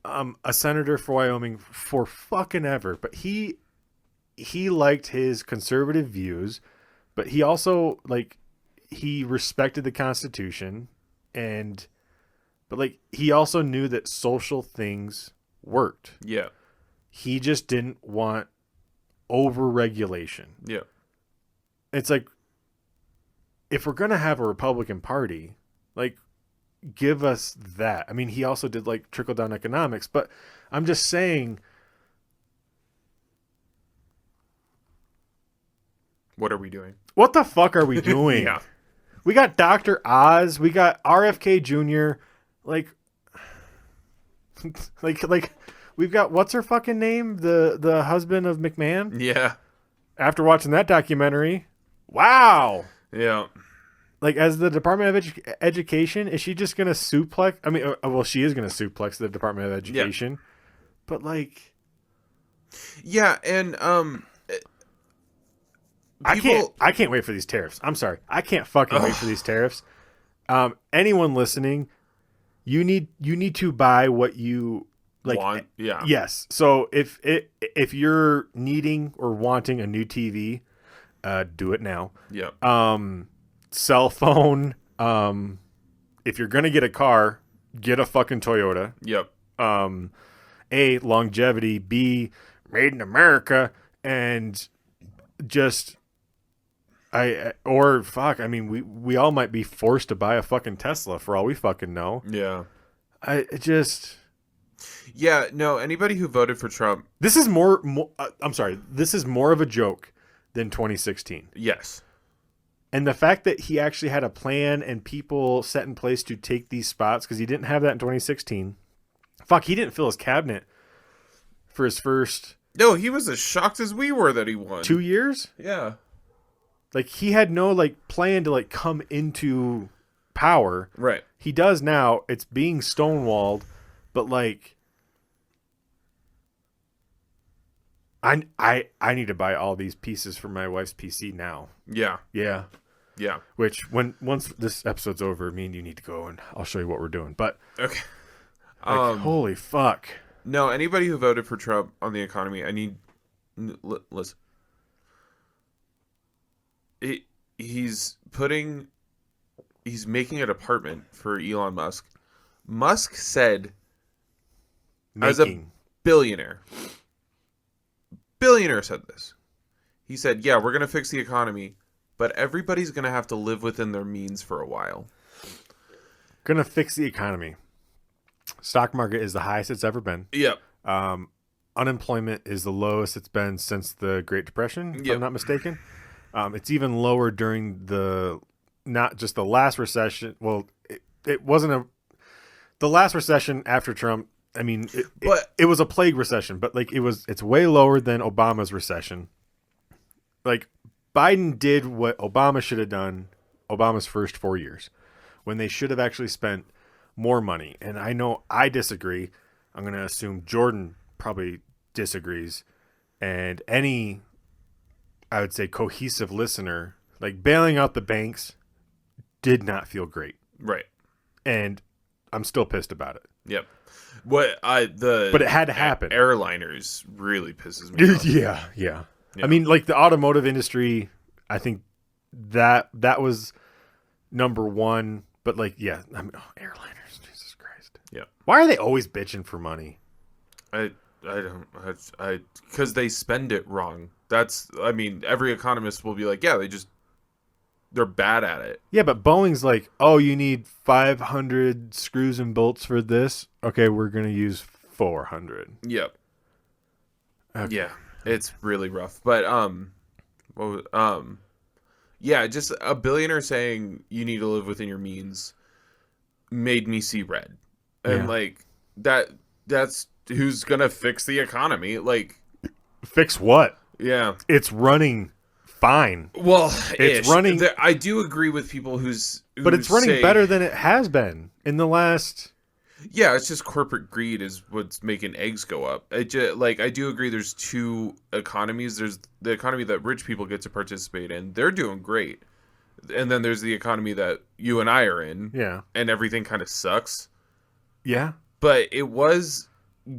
a senator for Wyoming for fucking ever. But he liked his conservative views, but he also he respected the Constitution, but he also knew that social things worked. Yeah. He just didn't want over-regulation. Yeah. It's like, if we're going to have a Republican Party, give us that. He also did trickle-down economics, but I'm just saying, what are we doing? what the fuck are we doing? Yeah. We got Dr. Oz, we got RFK Jr., we've got, what's her fucking name? The husband of McMahon? Yeah. After watching that documentary, wow. Yeah. As the Department of Education, is she just going to suplex? She is going to suplex the Department of Education. But like, yeah, and I can't wait for these tariffs. I'm sorry, I can't fucking wait for these tariffs. Anyone listening, you need to buy what you like. Want, yeah, yes. So if you're needing or wanting a new TV, do it now. Yep. Cell phone. If you're gonna get a car, get a fucking Toyota. Yep. A, longevity. B, made in America. And just I mean, we all might be forced to buy a fucking Tesla for all we fucking know. Yeah. Yeah, no, anybody who voted for Trump. This is more I'm sorry. This is more of a joke than 2016. Yes. And the fact that he actually had a plan and people set in place to take these spots, because he didn't have that in 2016. Fuck, he didn't fill his cabinet for his first... No, he was as shocked as we were that he won. 2 years? Yeah. Like, he had no, like, plan to, like, come into power. Right. He does now. It's being stonewalled. But, like... I need to buy all these pieces for my wife's PC now. Yeah. Yeah. Yeah. Which, once this episode's over, me and you need to go and I'll show you what we're doing. But... Okay. Like, holy fuck. No, anybody who voted for Trump on the economy, listen. He's making a department for Elon Musk. Musk said, as a billionaire said this. He said, yeah, we're going to fix the economy, but everybody's going to have to live within their means for a while. Gonna fix the economy. Stock market is the highest it's ever been. Yep. Unemployment is the lowest it's been since the Great Depression, if Yep. I'm not mistaken. It's even lower during not just the last recession. Well, it wasn't the last recession after Trump. I mean, it was a plague recession, but like it's way lower than Obama's recession. Like, Biden did what Obama should have done Obama's first 4 years, when they should have actually spent more money. And I know I disagree. I'm going to assume Jordan probably disagrees. And any, I would say, cohesive listener, like, bailing out the banks did not feel great. Right. And I'm still pissed about it. Yep. But it had to happen. Airliners really pisses me off. Yeah. I mean, like, the automotive industry, I think that was number one. But, like, yeah, I mean, airliners, Jesus Christ. Yeah. Why are they always bitching for money? Because they spend it wrong. I mean, every economist will be like, yeah, they're bad at it. Yeah, but Boeing's like, oh, you need 500 screws and bolts for this? Okay, we're going to use 400. Yep. Okay. Yeah, it's really rough. But, yeah, just a billionaire saying you need to live within your means made me see red. And, like, that's who's going to fix the economy. Like, fix what? Yeah. It's running fine. Well, it's running. I do agree with people but it's running better than it has been in the last. Yeah, it's just corporate greed is what's making eggs go up. I do agree there's two economies. There's the economy that rich people get to participate in. They're doing great. And then there's the economy that you and I are in. Yeah. And everything kind of sucks. Yeah. But it was,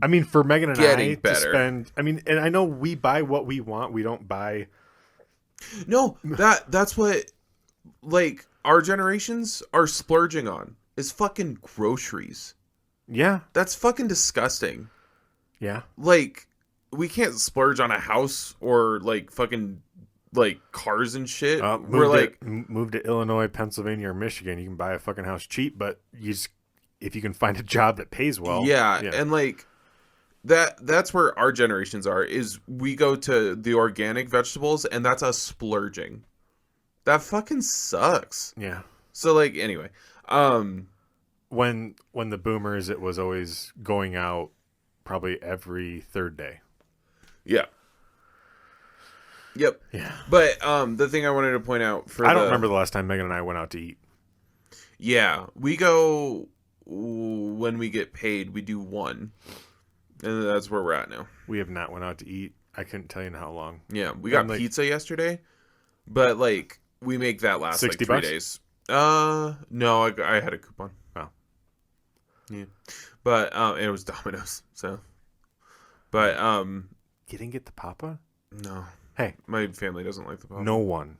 I mean, for Megan and I better. To spend, I mean, and I know we buy what we want. We don't buy. No, that's what, like, our generations are splurging on is fucking groceries. Yeah. That's fucking disgusting. Yeah. Like, we can't splurge on a house or, like, fucking, like, cars and shit. Move to Illinois, Pennsylvania, or Michigan. You can buy a fucking house cheap, but if you can find a job that pays well. Yeah. And, like, that's where our generations are, is we go to the organic vegetables, and that's us splurging. That fucking sucks. Yeah. So, like, anyway. When the boomers, it was always going out probably every third day. Yeah. Yep. Yeah. But the thing I wanted to point out I don't remember the last time Megan and I went out to eat. Yeah. We go when we get paid, we do one. And that's where we're at now. We have not went out to eat. I couldn't tell you in how long. Yeah, we got pizza yesterday, but like we make that last like 3 days. No, I had a coupon. Oh. Yeah. But it was Domino's, so. But you didn't get the Papa? No. Hey, my family doesn't like the Papa. No one,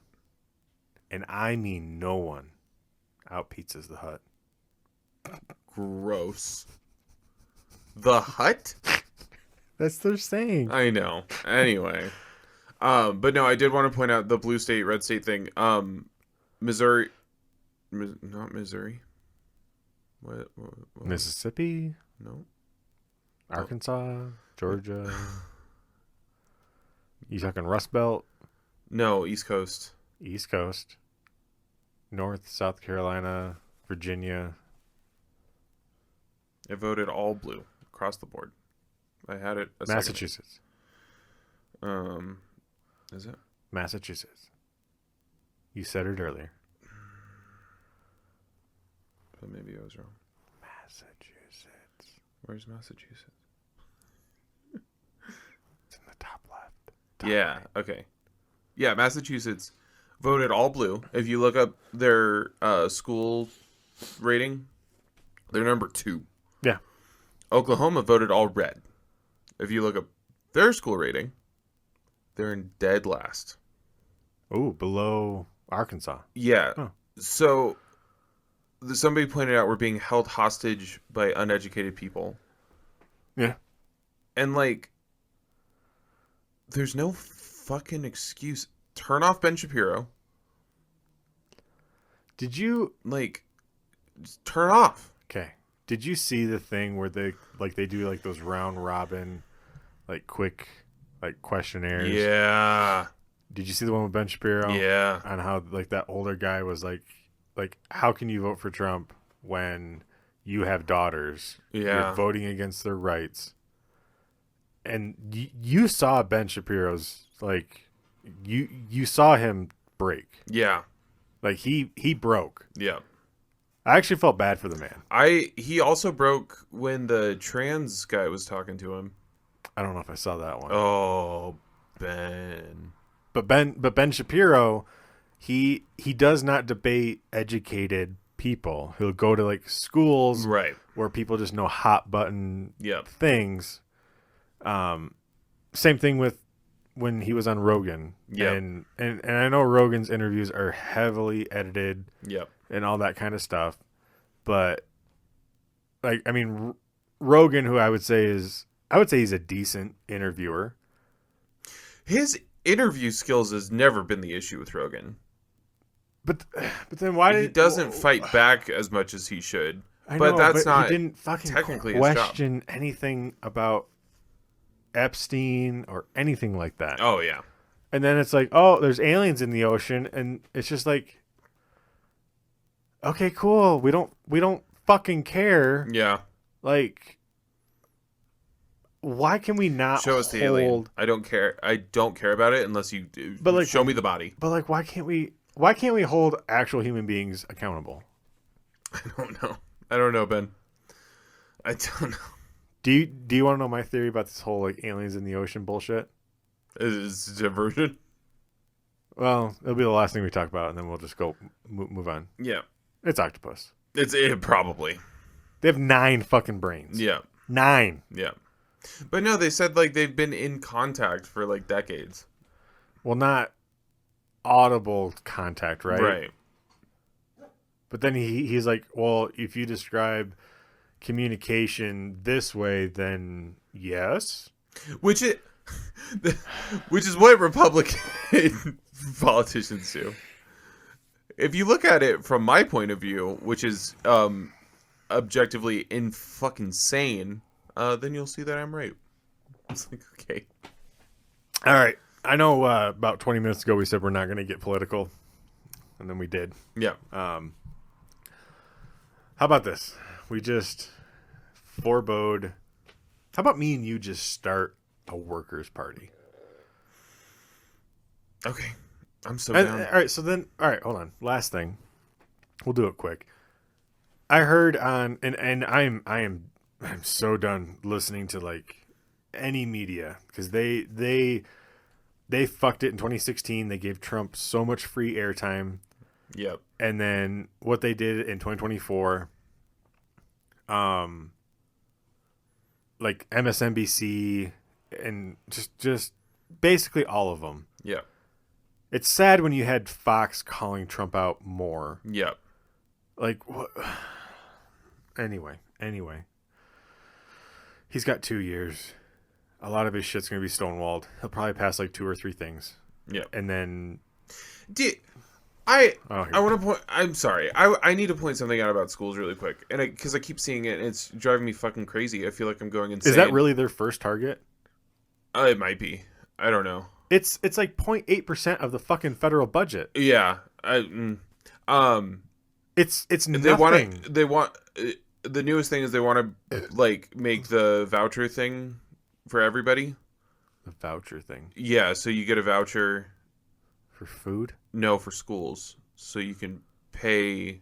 and I mean no one, out pizzas the Hut. Gross. The Hut? That's their saying. I know. Anyway. But no, I did want to point out the blue state, red state thing. Missouri. Not Missouri. What? Mississippi? No. Arkansas? Georgia? You talking Rust Belt? No, East Coast. East Coast. North, South Carolina, Virginia. I voted all blue across the board. I had it. Massachusetts. Is it? Massachusetts. You said it earlier. But maybe I was wrong. Massachusetts. Where's Massachusetts? It's in the top left. Yeah, right. Okay. Yeah, Massachusetts voted all blue. If you look up their school rating, they're number 2. Yeah. Oklahoma voted all red. If you look up their school rating, they're in dead last. Ooh, below Arkansas. Yeah. Oh. So somebody pointed out we're being held hostage by uneducated people. Yeah. And like, there's no fucking excuse. Turn off Ben Shapiro. Did you like just turn off? Okay. Did you see the thing where they do like those round robin, like quick, like questionnaires? Yeah. Did you see the one with Ben Shapiro? Yeah. On how like that older guy was like how can you vote for Trump when you have daughters? Yeah. You're voting against their rights. And you saw Ben Shapiro's like you saw him break. Yeah. Like he broke. Yeah. I actually felt bad for the man. He also broke when the trans guy was talking to him. I don't know if I saw that one. Oh, Ben. But Ben Shapiro, he does not debate educated people. He'll go to like schools Right. where people just know hot button Yep. things. Same thing with when he was on Rogan. Yep. And I know Rogan's interviews are heavily edited. Yep. And all that kind of stuff. But like, I mean, Rogan, who I would say he's a decent interviewer. His interview skills has never been the issue with Rogan. But then why he doesn't fight back as much as he should? I but know, that's but not he didn't fucking technically his job. question anything about Epstein or anything like that. Oh yeah. And then it's like, oh, there's aliens in the ocean, and it's just like, okay, cool. We don't fucking care. Yeah. Like, why can we not show us the alien? I don't care. I don't care about it unless you do. But like, show me the body. But like, why can't we hold actual human beings accountable? I don't know, Ben. I don't know. Do you want to know my theory about this whole like aliens in the ocean bullshit? Is it diversion? Well, it'll be the last thing we talk about, and then we'll just go move on. Yeah. It's octopus. It probably. They have 9 fucking brains. Yeah. 9. Yeah. But no, they said like they've been in contact for like decades. Well, not audible contact, right? Right. But then he's like, well, if you describe communication this way, then yes. Which is what Republican politicians do. If you look at it from my point of view, which is objectively fucking sane, then you'll see that I'm right. It's like, okay. All right. I know about 20 minutes ago we said we're not going to get political, and then we did. Yeah. How about this? We just forebode. How about me and you just start a workers' party? Okay. I'm so down. All right, hold on. Last thing. We'll do it quick. I heard on and I am so done listening to like any media because they fucked it in 2016. They gave Trump so much free airtime. Yep. And then what they did in 2024, like MSNBC and just basically all of them. Yeah. It's sad when you had Fox calling Trump out more. Yep. Like what? Anyway. He's got 2 years. A lot of his shit's going to be stonewalled. He'll probably pass like 2 or 3 things. Yeah. And then I want to point. I'm sorry. I need to point something out about schools really quick, and because I keep seeing it, and it's driving me fucking crazy. I feel like I'm going insane. Is that really their first target? It might be. I don't know. It's like 0.8% of the fucking federal budget. Yeah. It's nothing. They want. The newest thing is they want to like make the voucher thing for everybody. The voucher thing. Yeah. So you get a voucher. For food? No, for schools. So you can pay.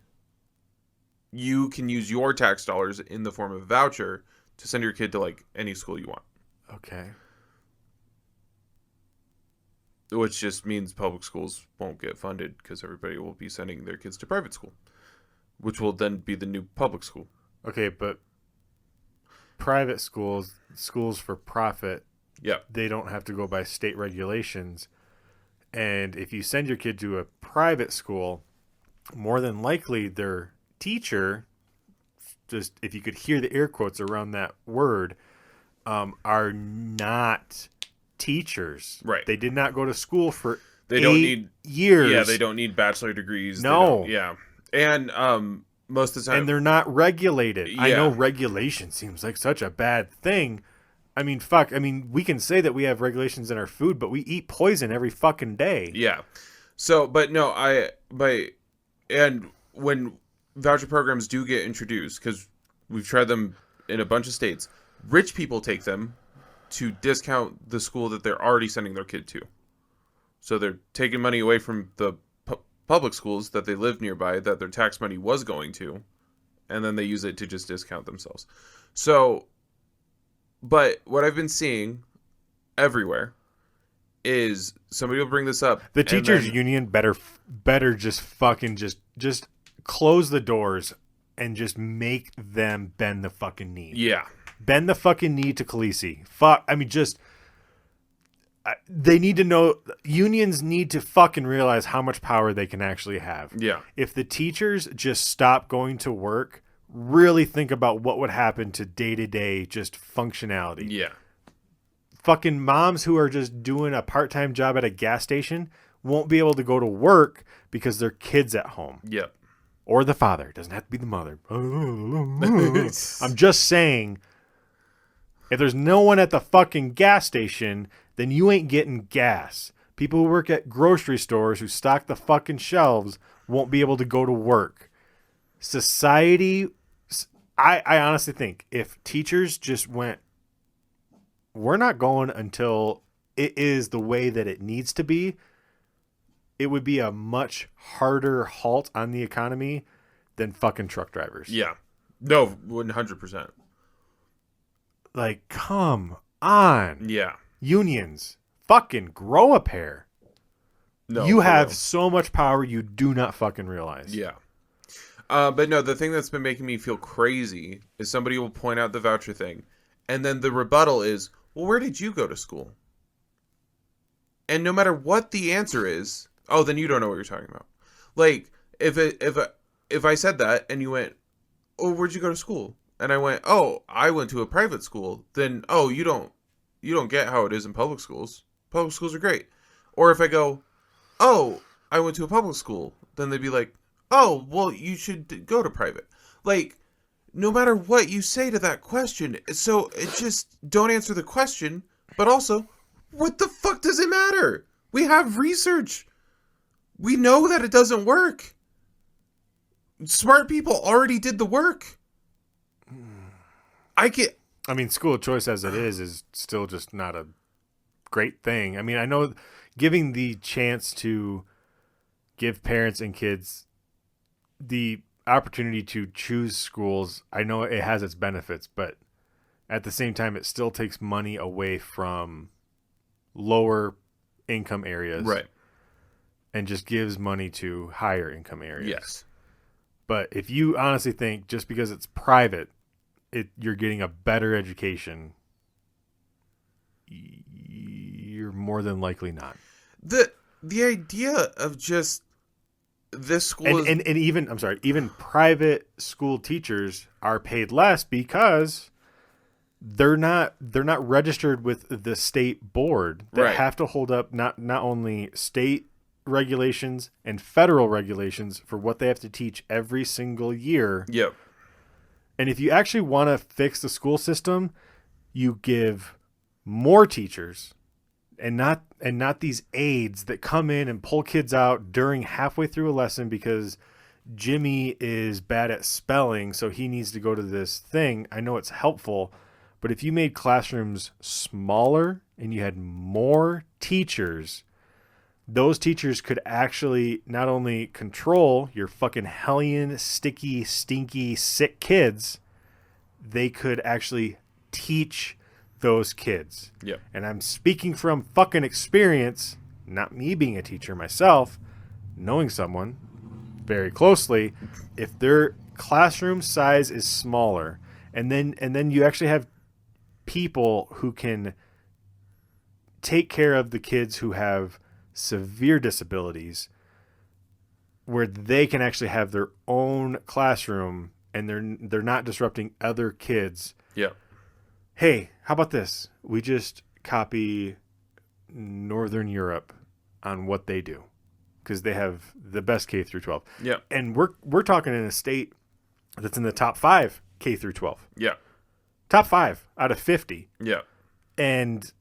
You can use your tax dollars in the form of a voucher to send your kid to like any school you want. Okay. Which just means public schools won't get funded because everybody will be sending their kids to private school, which will then be the new public school. Okay, but private schools for profit, yeah, they don't have to go by state regulations. And if you send your kid to a private school, more than likely their teacher, just if you could hear the air quotes around that word, are not teachers. Right. They did not go to school for they don't need years. Yeah, they don't need bachelor degrees. No. Yeah. And most of the time, and they're not regulated. Yeah. I know regulation seems like such a bad thing. I mean, fuck. I mean, we can say that we have regulations in our food, but we eat poison every fucking day. Yeah. So, but no, and when voucher programs do get introduced, because we've tried them in a bunch of states, rich people take them to discount the school that they're already sending their kid to. So they're taking money away from the public schools that they live nearby that their tax money was going to, and then they use it to just discount themselves. So, but what I've been seeing everywhere is somebody will bring this up. The teachers union better just fucking just close the doors and just make them bend the fucking knee. Yeah. Bend the fucking knee to Khaleesi. Fuck. I mean, just they need to know. Unions need to fucking realize how much power they can actually have. Yeah. If the teachers just stop going to work, really think about what would happen to day-to-day just functionality. Yeah. Fucking moms who are just doing a part-time job at a gas station won't be able to go to work because their kid's at home. Yep. Or the father. It doesn't have to be the mother. I'm just saying, if there's no one at the fucking gas station, then you ain't getting gas. People who work at grocery stores who stock the fucking shelves won't be able to go to work. Society, I honestly think if teachers just went, we're not going until it is the way that it needs to be, it would be a much harder halt on the economy than fucking truck drivers. Yeah. No, 100%. Like, come on. Yeah. Unions, fucking grow a pair. No, you have real. so much power you do not fucking realize. Yeah. But no, the thing that's been making me feel crazy is somebody will point out the voucher thing, and then the rebuttal is, well, where did you go to school? And no matter what the answer is, oh, then you don't know what you're talking about. Like, if I said that and you went, oh, where'd you go to school? And I went, oh, I went to a private school. Then, oh, you don't get how it is in public schools. Public schools are great. Or if I go, oh, I went to a public school, then they'd be like, oh, well, you should go to private. Like, no matter what you say to that question, so it just don't answer the question, but also, what the fuck does it matter? We have research. We know that it doesn't work. Smart people already did the work. I mean, school of choice as it is still just not a great thing. I mean, I know giving the chance to give parents and kids the opportunity to choose schools, I know it has its benefits, but At the same time, it still takes money away from lower income areas. Right. And just gives money to higher income areas. Yes. But if you honestly think just because it's private, you're getting a better education, you're more than likely not. The idea of just this school and even even private school teachers are paid less because they're not registered with the state board that Right. have to hold up not only state regulations and federal regulations for what they have to teach every single year. Yep. And if you actually want to fix the school system, you give more teachers and not these aides that come in and pull kids out during halfway through a lesson because Jimmy is bad at spelling, so he needs to go to this thing. I know it's helpful, but if you made classrooms smaller and you had more teachers, those teachers could actually not only control your fucking hellion, sticky, stinky, sick kids, they could actually teach those kids. Yep. And I'm speaking from fucking experience, not me being a teacher myself, knowing someone very closely. If their classroom size is smaller, and then you actually have people who can take care of the kids who have severe disabilities, where they can actually have their own classroom and they're not disrupting other kids. Yeah. Hey, how about this? We just copy Northern Europe on what they do because they have the best K through 12. Yeah. And we're talking in a state that's in the top 5 K through 12. Yeah. Top 5 out of 50. Yeah. And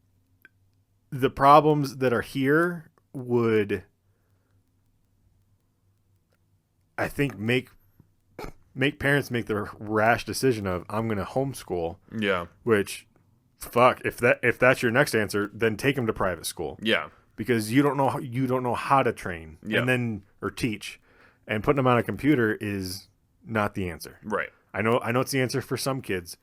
the problems that are here would, I think, make parents make the rash decision of, I'm going to homeschool. Yeah. Which, fuck, if that's your next answer, then take them to private school. Yeah. Because you don't know how to train or teach, and putting them on a computer is not the answer. Right. I know it's the answer for some kids.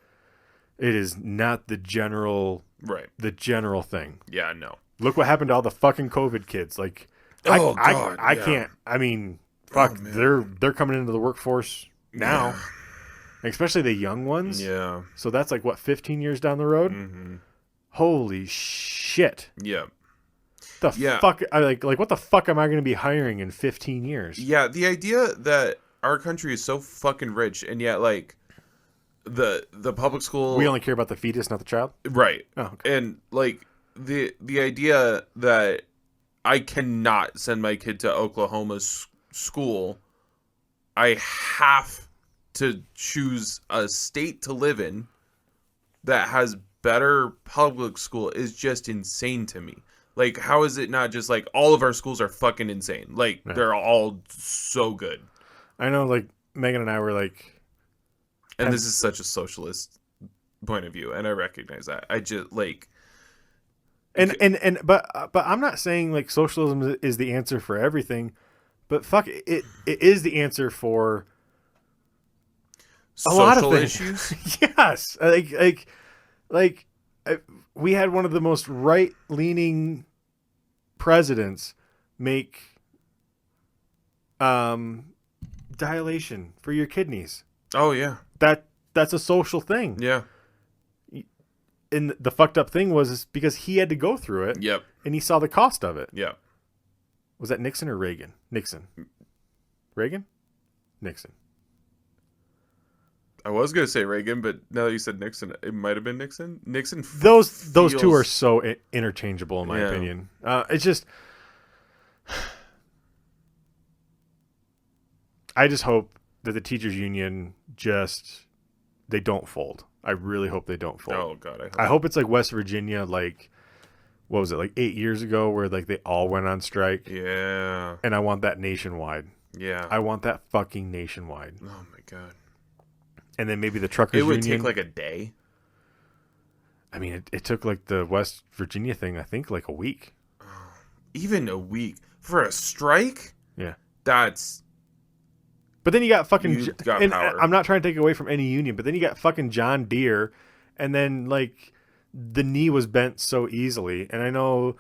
It is not the general thing. Yeah, no. Look what happened to all the fucking COVID kids. Like, I can't. I mean, fuck, they're coming into the workforce now, especially the young ones. Yeah. So that's like what, 15 years down the road. Mm-hmm. Holy shit. Yeah. Fuck. Like what the fuck am I going to be hiring in 15 years? Yeah. The idea that our country is so fucking rich, and yet like the public school, we only care about the fetus, not the child. Right. Oh, okay. And like the idea that I cannot send my kid to Oklahoma's school, I have to choose a state to live in that has better public school is just insane to me. Like, how is it not just like all of our schools are fucking insane? Like, they're all so good. I know, like, Megan and I were like... And this is such a socialist point of view, and I recognize that. I just, like... But I'm not saying, like, socialism is the answer for everything, but fuck, it is the answer for a lot of things. Issues? Yes. Like, we had one of the most right-leaning presidents make dilation for your kidneys. Oh, yeah. That's a social thing. Yeah. And the fucked up thing was because he had to go through it. Yep. And he saw the cost of it. Yeah. Was that Nixon or Reagan? Nixon. Reagan? Nixon. I was going to say Reagan, but now that you said Nixon, it might have been Nixon. Nixon. Those two are so interchangeable in my opinion. It's just, I just hope that the teachers union they don't fold. I really hope they don't fold. Oh God, I hope it's like West Virginia, like, what was it, like 8 years ago, where like they all went on strike. Yeah. And I want that nationwide. Yeah. I want that fucking nationwide. Oh my God. And then maybe the truckers union. It would take like a day. I mean, it took like the West Virginia thing, I think, like a week. Even a week for a strike? Yeah. That's... But then you got fucking... You've got and power. I'm not trying to take away from any union, but then you got fucking John Deere And then like the knee was bent so easily. And I know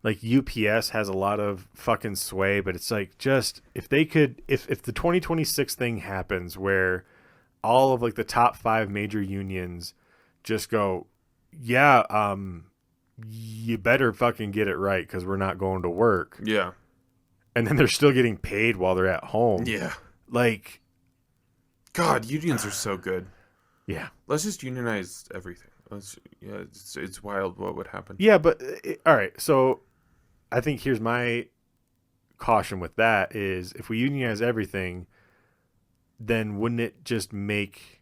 like UPS has a lot of fucking sway, but it's like just if they could, if the 2026 thing happens where all of like the top 5 major unions just go, yeah, you better fucking get it right because we're not going to work. Yeah. And then they're still getting paid while they're at home. Yeah. Like, God, unions are so good. yeah. Let's just unionize everything. It's wild what would happen. Yeah, but all right. So I think here's my caution with that is if we unionize everything, then wouldn't it just make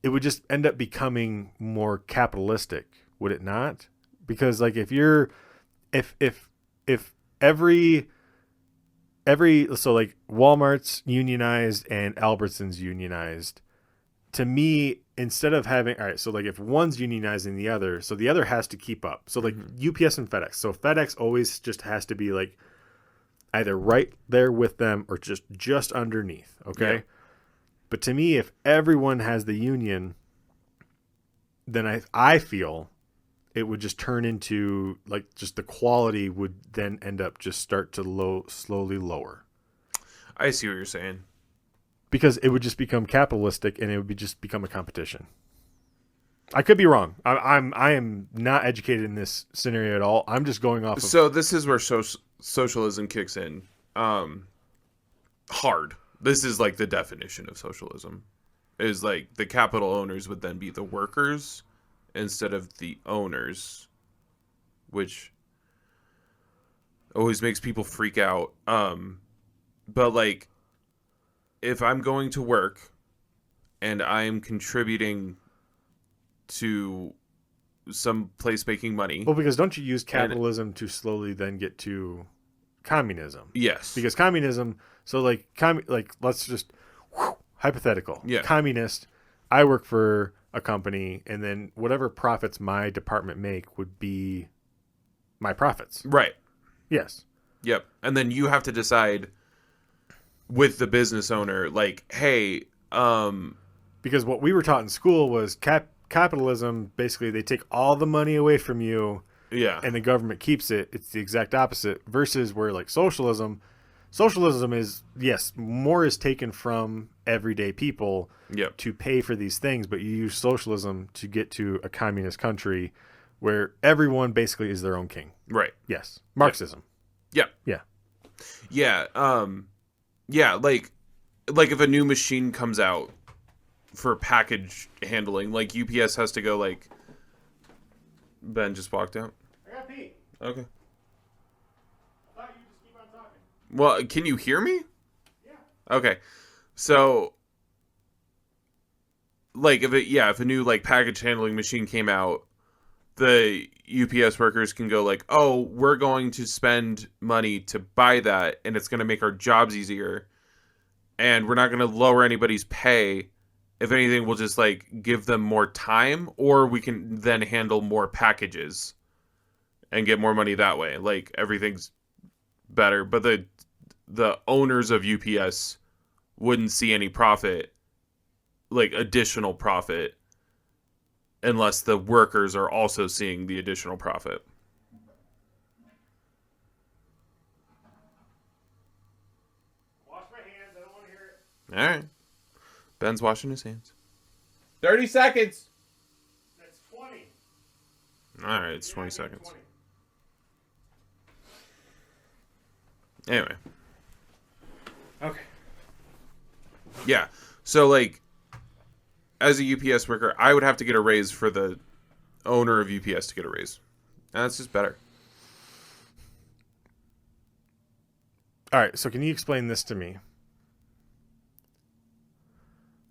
it would just end up becoming more capitalistic, would it not? Because like if every so like Walmart's unionized and Albertson's unionized, to me, instead of having, all right, so like if one's unionizing the other, so the other has to keep up. So like UPS and FedEx. So FedEx always just has to be like either right there with them or just underneath. Okay. Yeah. But to me, if everyone has the union, then I feel it would just turn into like just the quality would then end up just start to slowly lower. I see what you're saying. Because it would just become capitalistic and it would just become a competition. I could be wrong. I am not educated in this scenario at all. I'm just going off of... So this is where socialism kicks in hard. This is like the definition of socialism. Is like the capital owners would then be the workers instead of the owners, which always makes people freak out. But like, if I'm going to work and I'm contributing to some place making money. Well, because don't you use capitalism to slowly then get to communism? Yes. Because communism, so like let's just hypothetical. Yeah. Communist, I work for a company and then whatever profits my department make would be my profits. Right. Yes. Yep. And then you have to decide with the business owner, like, hey, because what we were taught in school was capitalism, basically they take all the money away from you, yeah, and the government keeps it. It's the exact opposite versus where like socialism is, yes, more is taken from everyday people yep, to pay for these things, but you use socialism to get to a communist country where everyone basically is their own king. Right. Yes. Marxism. Yep. Yeah. Yeah. Yeah, like if a new machine comes out for package handling, like UPS has to go like... Ben just walked out. I got pee. Okay. I thought you just keep on talking. Well, can you hear me? Yeah. Okay. So, like if a new like package handling machine came out, the UPS workers can go like, oh, we're going to spend money to buy that, and it's going to make our jobs easier, and we're not going to lower anybody's pay. If anything, we'll just like give them more time, or we can then handle more packages and get more money that way. Like everything's better, but the owners of UPS wouldn't see any profit, like additional profit, unless the workers are also seeing the additional profit. Wash my hands. I don't want to hear it. All right. Ben's washing his hands. 30 seconds. That's 20. All right, it's 20 seconds. Anyway. Okay. Yeah. So, like, as a UPS worker, I would have to get a raise for the owner of UPS to get a raise. And that's just better. All right, so can you explain this to me?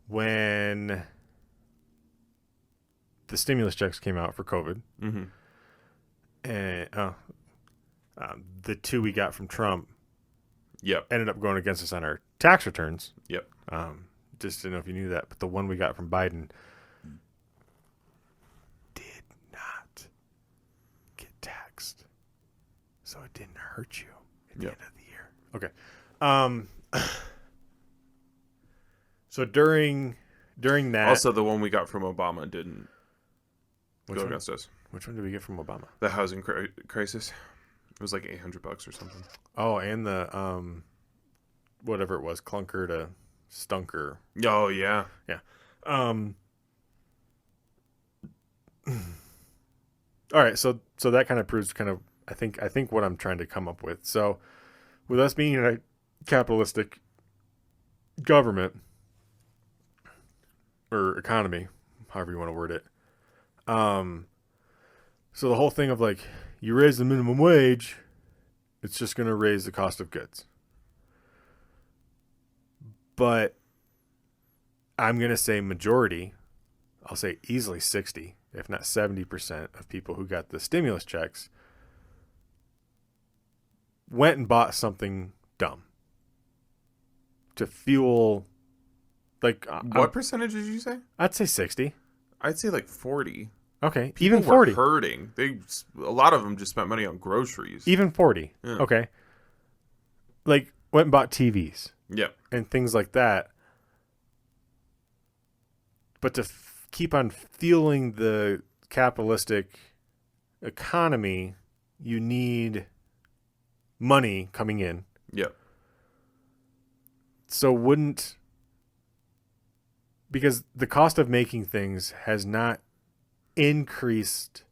When the stimulus checks came out for COVID, and the 2 we got from Trump, Yep. ended up going against us on our tax returns. Yep. Just didn't know if you knew that, but the one we got from Biden did not get taxed, so it didn't hurt you at the end of the year. Okay. So during during that. Also, the one we got from Obama didn't Which go one? against us. Which one did we get from Obama? The housing crisis. It was like $800 or something. Oh, and the whatever it was, clunker to stunker. Oh yeah. Yeah. All right, so that kind of proves kind of I think what I'm trying to come up with. So, with us being in a capitalistic government or economy, however you want to word it, so the whole thing of like you raise the minimum wage, it's just going to raise the cost of goods. But I'm going to say majority, I'll say easily 60, if not 70% of people who got the stimulus checks went and bought something dumb to fuel, like... What percentage did you say? I'd say 60. I'd say like 40. Okay, People even 40. were hurting. A lot of them just spent money on groceries. Even 40. Yeah. Okay. Like, went and bought TVs. Yeah. And things like that. But to keep on fueling the capitalistic economy, you need money coming in. Yeah. So because the cost of making things has not increased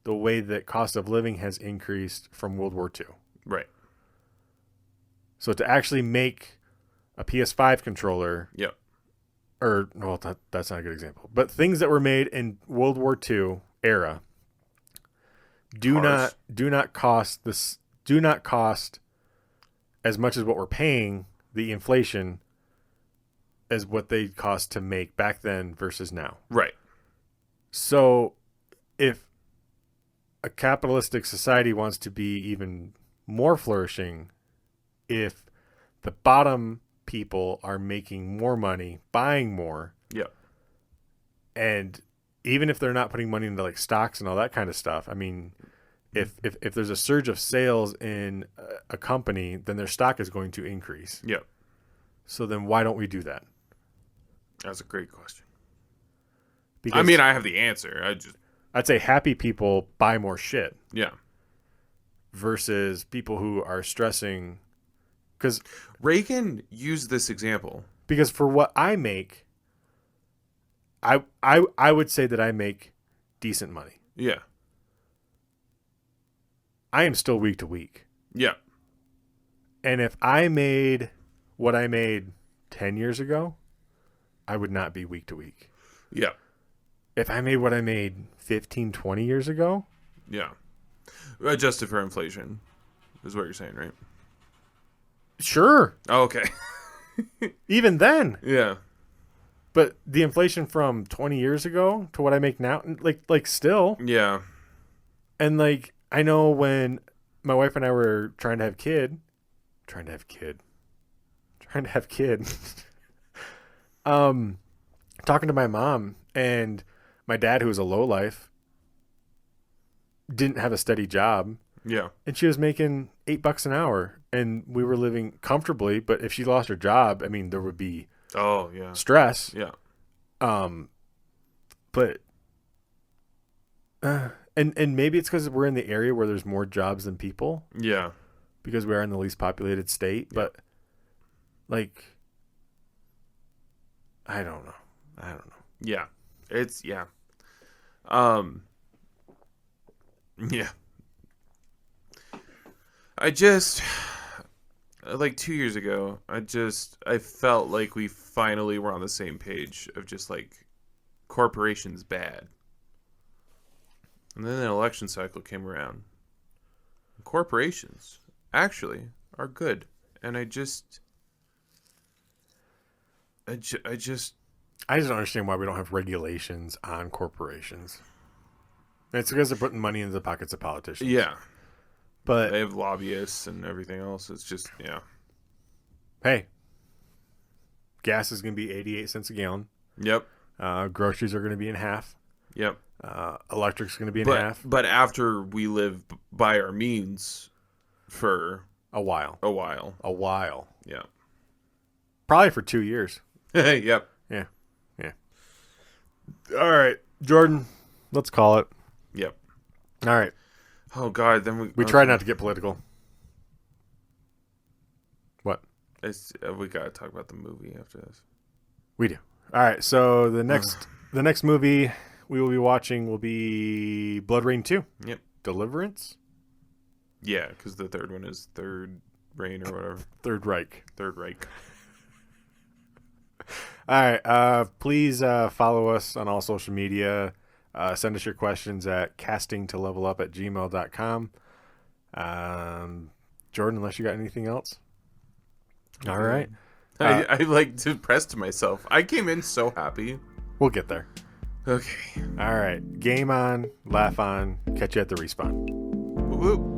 the way that cost of living has increased from World War II. Right. So to actually make a PS5 controller, Yeah. or well, that's not a good example, but things that were made in World War II era do Cars. not cost as much as what we're paying, the inflation, as what they cost to make back then versus now. Right. So if a capitalistic society wants to be even more flourishing, if the bottom people are making more money, buying more, Yeah. and even if they're not putting money into like stocks and all that kind of stuff, I mean, if there's a surge of sales in a company, then their stock is going to increase. Yeah. So then why don't we do that? That's a great question. Because I mean, I have the answer. I'd say happy people buy more shit Yeah. versus people who are stressing. Because Reagan used this example. for what I make, I would say that I make decent money. Yeah. I am still week to week. Yeah. And if I made what I made 10 years ago, I would not be week to week. Yeah. If I made what I made 15, 20 years ago, Yeah. Adjusted for inflation is what you're saying, right? sure. Oh, okay. Even then. Yeah. But the inflation from 20 years ago to what I make now, like still. Yeah. And like, I know when my wife and I were trying to have kid, talking to my mom and my dad, who was a lowlife, didn't have a steady job. Yeah. And she was making $8 an hour and we were living comfortably. But if she lost her job, I mean, there would be Oh, yeah. stress. Yeah. But and maybe it's because we're in the area where there's more jobs than people Yeah. because we are in the least populated state. Yeah. But like, I don't know. Yeah. Yeah. Yeah. I just, like 2 years ago, I felt like we finally were on the same page of just like corporations bad. And then the election cycle came around. Corporations actually are good. And I just don't understand why we don't have regulations on corporations. It's because they're putting money into the pockets of politicians. yeah. But They have lobbyists and everything else. It's just, yeah. hey, gas is going to be 88 cents a gallon. Yep. Groceries are going to be in half. Yep. Electric's going to be in half. But after we live by our means for A while. a while. Yeah. Yeah. Probably for 2 years. Yep. Yeah. All right, Jordan, let's call it. Yep. All right. Oh God, then we try not to get political. What? We gotta talk about the movie after this. We do. All right. So the next movie we will be watching will be BloodRayne 2. Yep. Deliverance. Yeah, because the third one is Third Reign or whatever. Third Reich. Third Reich. All right. Please follow us on all social media. Send us your questions at castingtolevelup@gmail.com. Jordan, unless you got anything else. All right. I like depressed myself. I came in so happy. We'll get there. Okay. All right. Game on, laugh on, catch you at the respawn. Whoop.